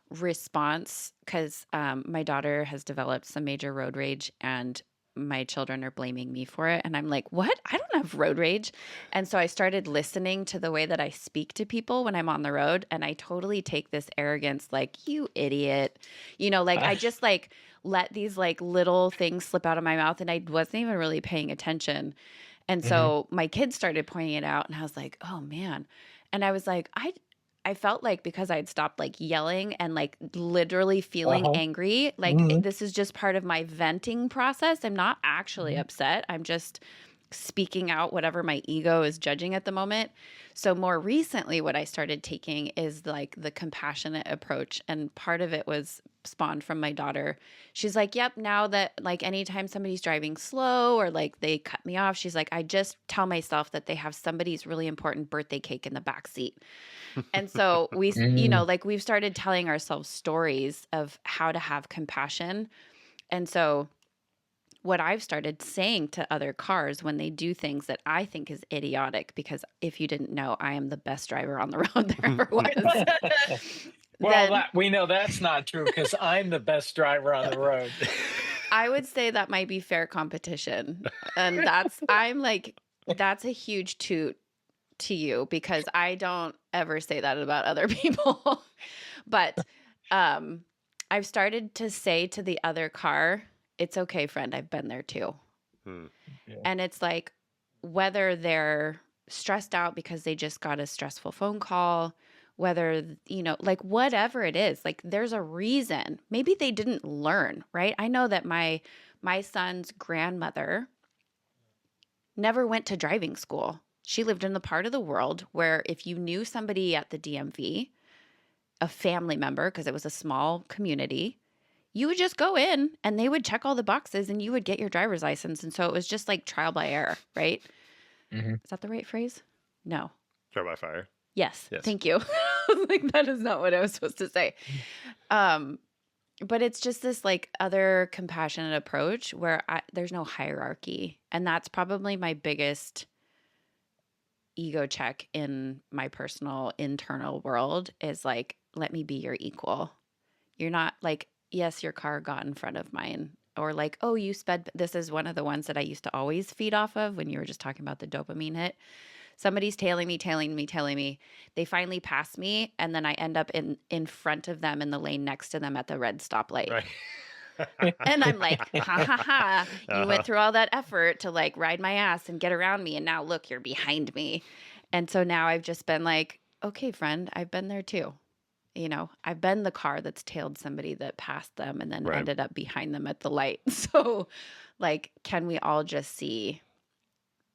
S2: response, because my daughter has developed some major road rage, and my children are blaming me for it. And I'm like, what? I don't have road rage. And so I started listening to the way that I speak to people when I'm on the road. And I totally take this arrogance, like, you idiot. I just like let these like little things slip out of my mouth, and I wasn't even really paying attention. And so my kids started pointing it out, and I was like, oh man. And I was like, I felt like, because I'd stopped like yelling and like literally feeling angry, like this is just part of my venting process. I'm not actually upset. I'm just speaking out whatever my ego is judging at the moment. So more recently, what I started taking is like the compassionate approach. And part of it was spawned from my daughter. She's like, yep, now that like anytime somebody's driving slow or like they cut me off, she's like, I just tell myself that they have somebody's really important birthday cake in the back seat. And so we, like we've started telling ourselves stories of how to have compassion. And so what I've started saying to other cars when they do things that I think is idiotic, because if you didn't know, I am the best driver on the road there ever was.
S4: Well, we know that's not true, because I'm the best driver on the road.
S2: I would say that might be fair competition. And that's a huge toot to you, because I don't ever say that about other people. But I've started to say to the other car, it's okay, friend, I've been there too.
S4: Yeah.
S2: And it's like, whether they're stressed out because they just got a stressful phone call, whether, like whatever it is, like there's a reason. Maybe they didn't learn, right? I know that my son's grandmother never went to driving school. She lived in the part of the world where if you knew somebody at the DMV, a family member, because it was a small community, you would just go in and they would check all the boxes and you would get your driver's license. And so it was just like trial by error, right?
S4: Hmm.
S2: Is that the right phrase? No.
S3: Trial by fire.
S2: Yes.
S3: Yes.
S2: Thank you. I was like, that is not what I was supposed to say. But it's just this like other compassionate approach where there's no hierarchy. And that's probably my biggest ego check in my personal internal world is like, let me be your equal. You're not like, yes, your car got in front of mine. Or like, oh, you sped. This is one of the ones that I used to always feed off of when you were just talking about the dopamine hit. Somebody's tailing me. They finally pass me, and then I end up in front of them in the lane next to them at the red stoplight.
S3: Right.
S2: And I'm like, ha ha ha, you went
S3: Uh-huh.
S2: through all that effort to like ride my ass and get around me, and now look, you're behind me. And so now I've just been like, okay, friend, I've been there too. You know, I've been the car that's tailed somebody that passed them and then
S3: Right.
S2: ended up behind them at the light. So, like, can we all just see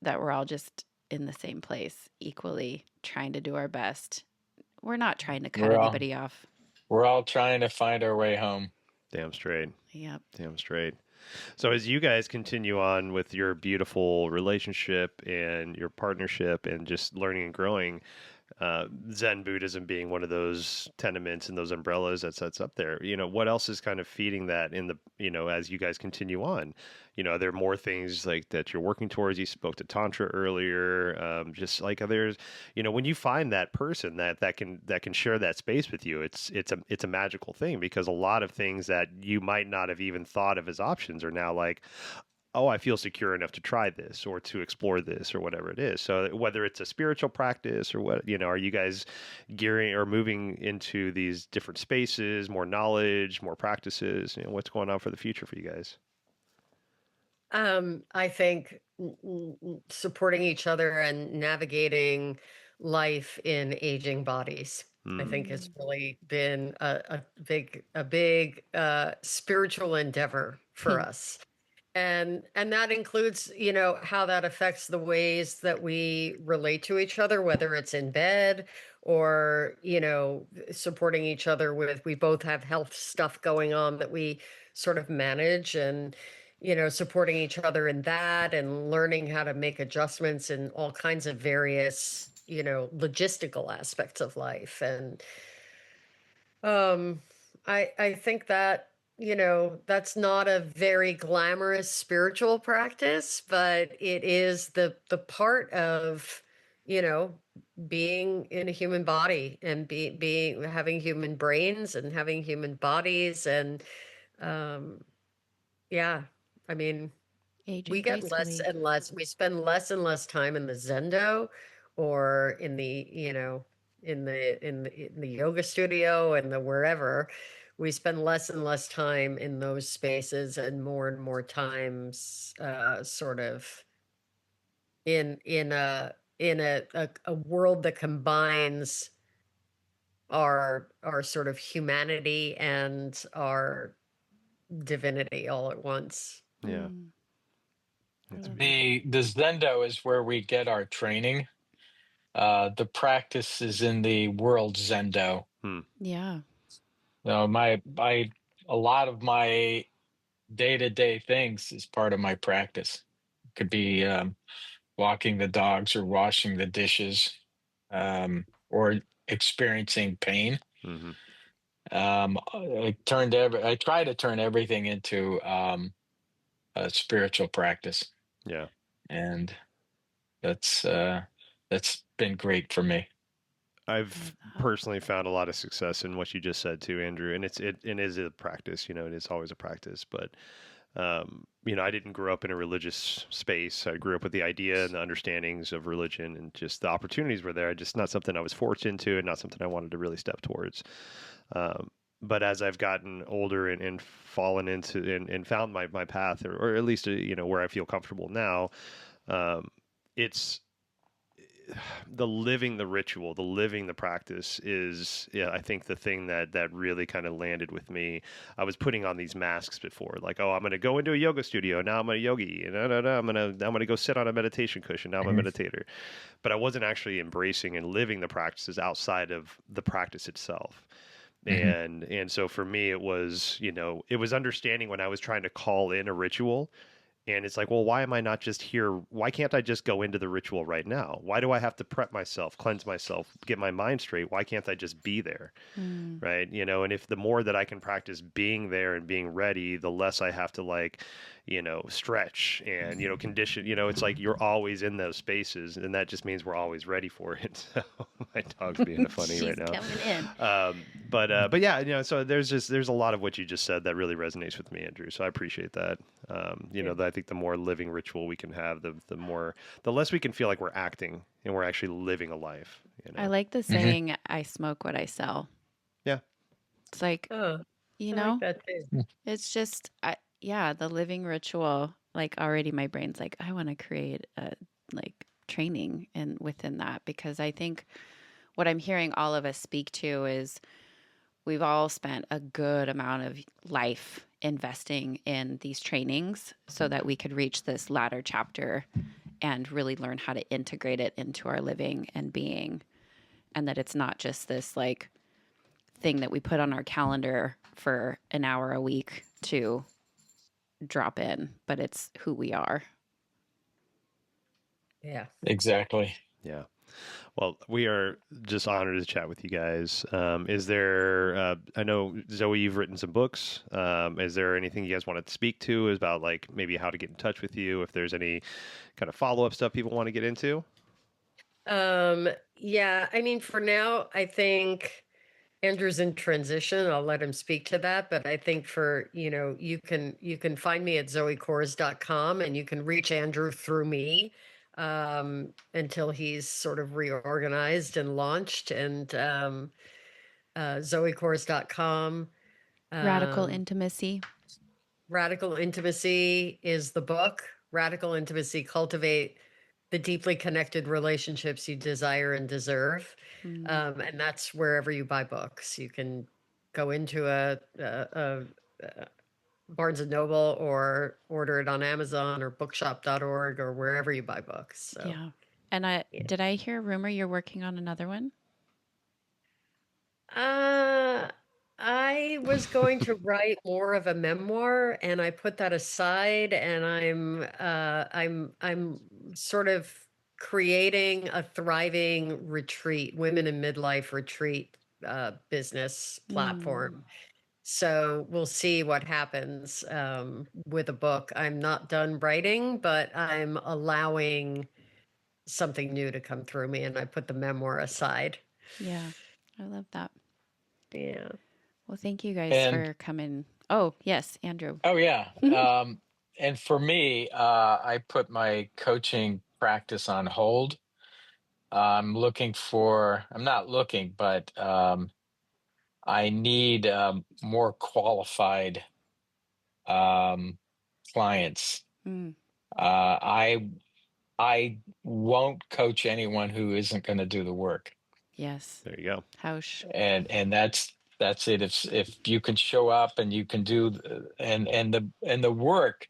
S2: that we're all just in the same place, equally trying to do our best? We're not trying to cut
S4: We're all
S2: anybody off.
S4: we're all trying to find our way home.
S3: Damn straight.
S2: Yep.
S3: Damn straight. So as you guys continue on with your beautiful relationship and your partnership and just learning and growing, Zen Buddhism being one of those tenements and those umbrellas that sets up there, what else is kind of feeding that in the, as you guys continue on, are there more things like that you're working towards? You spoke to Tantra earlier, just like others, when you find that person that can share that space with you, it's a magical thing, because a lot of things that you might not have even thought of as options are now like, oh, I feel secure enough to try this or to explore this or whatever it is. So whether it's a spiritual practice or what, are you guys gearing or moving into these different spaces, more knowledge, more practices? What's going on for the future for you guys?
S1: I think supporting each other and navigating life in aging bodies. I think has really been a big spiritual endeavor for us. And that includes, how that affects the ways that we relate to each other, whether it's in bed or, supporting each other with, we both have health stuff going on that we sort of manage, and, supporting each other in that and learning how to make adjustments in all kinds of various, logistical aspects of life. And um, I think that, that's not a very glamorous spiritual practice, but it is the part of, you know, being in a human body and being having human brains and having human bodies. And um yeah, I mean,
S2: Aging
S1: we get
S2: gracefully.
S1: we spend less and less time in the Zendo or in the, in the yoga studio and the wherever. We spend less and less time in those spaces and more times sort of in a world that combines our sort of humanity and our divinity all at once.
S3: Yeah.
S2: Mm, I
S3: That's
S2: love that.
S4: The Zendo is where we get our training. The practice is in the world Zendo.
S3: Hmm.
S2: Yeah.
S4: A lot of my day-to-day things is part of my practice. Could be walking the dogs or washing the dishes, or experiencing pain.
S3: Mm-hmm.
S4: I try to turn everything into a spiritual practice,
S3: Yeah.
S4: and that's that's been great for me.
S3: I've
S2: Love that.
S3: personally found a lot of success in what you just said too, Andrew, and it is a practice. It is always a practice. But I didn't grow up in a religious space. I grew up with the idea and the understandings of religion, and just the opportunities were there. Just not something I was forced into, and not something I wanted to really step towards. But as I've gotten older and fallen into and found my path, or at least where I feel comfortable now, it's the living the ritual, the living the practice is, yeah, I think the thing that really kind of landed with me. I was putting on these masks before, like, oh, I'm going to go into a yoga studio. Now I'm a yogi. And I'm going to go sit on a meditation cushion. Now I'm a
S4: Mhm.
S3: meditator. But I wasn't actually embracing and living the practices outside of the practice itself.
S4: Mhm.
S3: And so for me, it was, it was understanding when I was trying to call in a ritual. And it's like, well, why am I not just here? Why can't I just go into the ritual right now? Why do I have to prep myself, cleanse myself, get my mind straight? Why can't I just be there?
S2: Mm.
S3: Right. And if the more that I can practice being there and being ready, the less I have to stretch and, condition, it's like you're always in those spaces, and that just means we're always ready for it. So my dog's being funny
S2: She's
S3: right now.
S2: coming in.
S3: But yeah, so there's a lot of what you just said that really resonates with me, Andrew. So I appreciate that.
S1: Yeah.
S3: I think the more living ritual we can have, the less we can feel like we're acting and we're actually living a life.
S2: I like the
S4: Mhm.
S2: saying, I smoke what I sell.
S3: Yeah.
S2: It's like,
S1: Oh,
S2: you
S1: I like
S2: know,
S1: that too.
S2: it's just, yeah, the living ritual. Like already my brain's like, I want to create a like training and within that, because I think what I'm hearing all of us speak to is we've all spent a good amount of life investing in these trainings so that we could reach this latter chapter and really learn how to integrate it into our living and being. And that it's not just this like thing that we put on our calendar for an hour a week to drop in, but it's who we are.
S1: Yeah.
S4: Exactly.
S3: Yeah. Well, we are just honored to chat with you guys. Is there, I know, Zoe, you've written some books. Is there anything you guys want to speak to about like maybe how to get in touch with you? If there's any kind of follow-up stuff people want to get into?
S1: Yeah, I mean, for now, I think Andrew's in transition. I'll let him speak to that. But I think you can find me at zoecores.com, and you can reach Andrew through me until he's sort of reorganized and launched. And zoecores.com.
S2: Radical
S1: Um,
S2: intimacy.
S1: Radical Intimacy is the book. Radical Intimacy: Cultivate the Deeply Connected Relationships You Desire and Deserve.
S2: Mm,
S1: And that's wherever you buy books. You can go into a Barnes and Noble, or order it on Amazon or bookshop.org, or wherever you buy books. So,
S2: yeah. And
S1: yeah.
S2: did I hear a rumor you're working on another one?
S1: Uh, I was going to write more of a memoir, and I put that aside, and I'm sort of creating a thriving retreat, women in midlife retreat business
S2: Mm,
S1: platform. So we'll see what happens with a book. I'm not done writing, but I'm allowing something new to come through me, and I put the memoir aside.
S2: yeah. I love that.
S1: Yeah.
S2: Well, thank you guys
S4: And
S2: for coming. Oh, yes, Andrew.
S4: oh yeah. And for me, I put my coaching practice on hold. I'm not looking, but I need more qualified um, clients.
S2: Mm,
S4: Uh, I I won't coach anyone who isn't going to do the work,
S2: yes.
S3: There you go.
S2: Hausch.
S4: and that's it. If you can show up and you can do and the work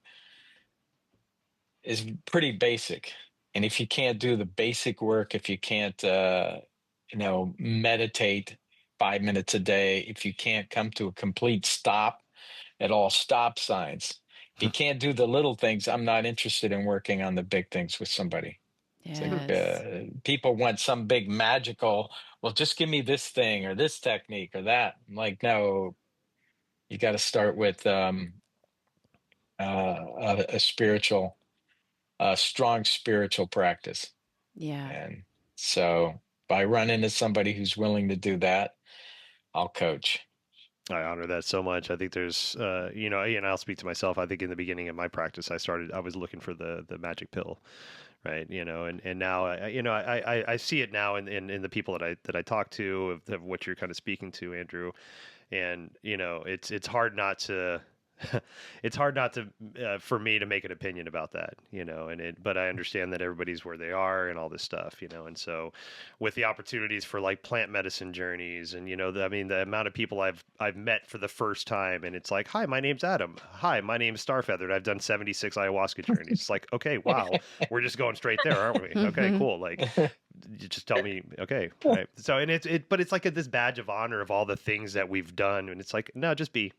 S4: is pretty basic, and if you can't do the basic work, if you can't meditate 5 minutes a day, if you can't come to a complete stop at all stop signs, if you can't do the little things, I'm not interested in working on the big things with somebody. It's like
S2: Yes.
S4: people want some big magical, well, just give me this thing or this technique or that. I'm like, no, you got to start with a spiritual, strong spiritual practice.
S2: Yeah.
S4: And so if I run into somebody who's willing to do that, I'll coach.
S3: I honor that so much. I think there's, and I'll speak to myself. I think in the beginning of my practice, I was looking for the magic pill, right? And now, I see it now in the people that I talk to, of what you're kind of speaking to, Andrew. And, it's hard not to it's hard not to for me to make an opinion about that, but I understand that everybody's where they are and all this stuff, and so with the opportunities for like plant medicine journeys and the amount of people I've met for the first time, and it's like, hi, my name's Adam. Hi, my name's Starfeathered. I've done 76 ayahuasca journeys. It's like, okay, wow, we're just going straight there, aren't we? Okay, cool. Like, you just tell me, okay, right. So, and but it's like this badge of honor of all the things that we've done, and it's like, no, just be.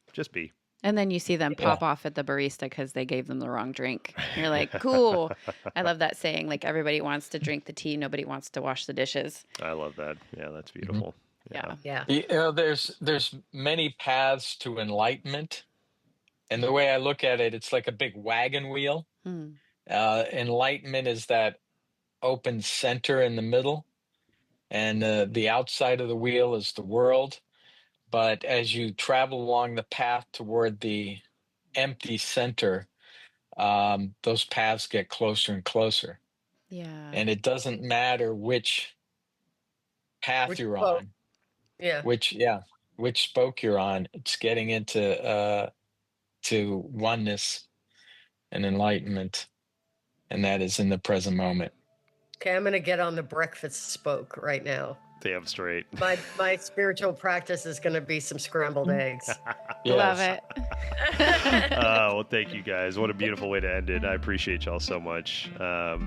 S2: And then you see them pop off at the barista because they gave them the wrong drink. You're like, cool. I love that saying, like, everybody wants to drink the tea, nobody wants to wash the dishes.
S3: I love that. Yeah, that's beautiful.
S2: Yeah.
S4: There's many paths to enlightenment, and the way I look at it, it's like a big wagon wheel. Enlightenment is that open center in the middle, and the outside of the wheel is the world. But as you travel along the path toward the empty center, those paths get closer and closer.
S2: Yeah.
S4: And it doesn't matter which path you're on.
S1: Yeah.
S4: Which spoke you're on. It's getting into to oneness and enlightenment. And that is in the present moment.
S1: Okay, I'm going to get on the breakfast spoke right now.
S3: Damn straight.
S1: My spiritual practice is going to be some scrambled eggs.
S4: Yes.
S2: Love it.
S3: Well, thank you guys. What a beautiful way to end it. I appreciate y'all so much.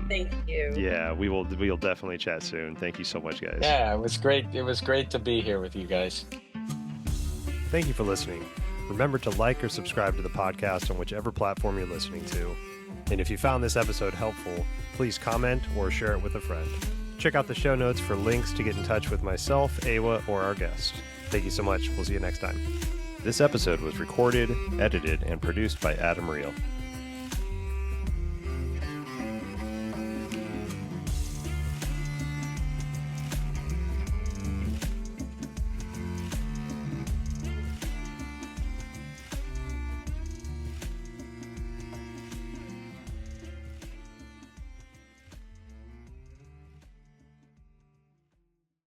S1: Thank you.
S3: Yeah, we'll definitely chat soon. Thank you so much, guys.
S4: Yeah, it was great. It was great to be here with you guys.
S3: Thank you for listening. Remember to like or subscribe to the podcast on whichever platform you're listening to. And if you found this episode helpful, please comment or share it with a friend. Check out the show notes for links to get in touch with myself, Aiua, or our guest. Thank you so much. We'll see you next time. This episode was recorded, edited, and produced by Adam Reel.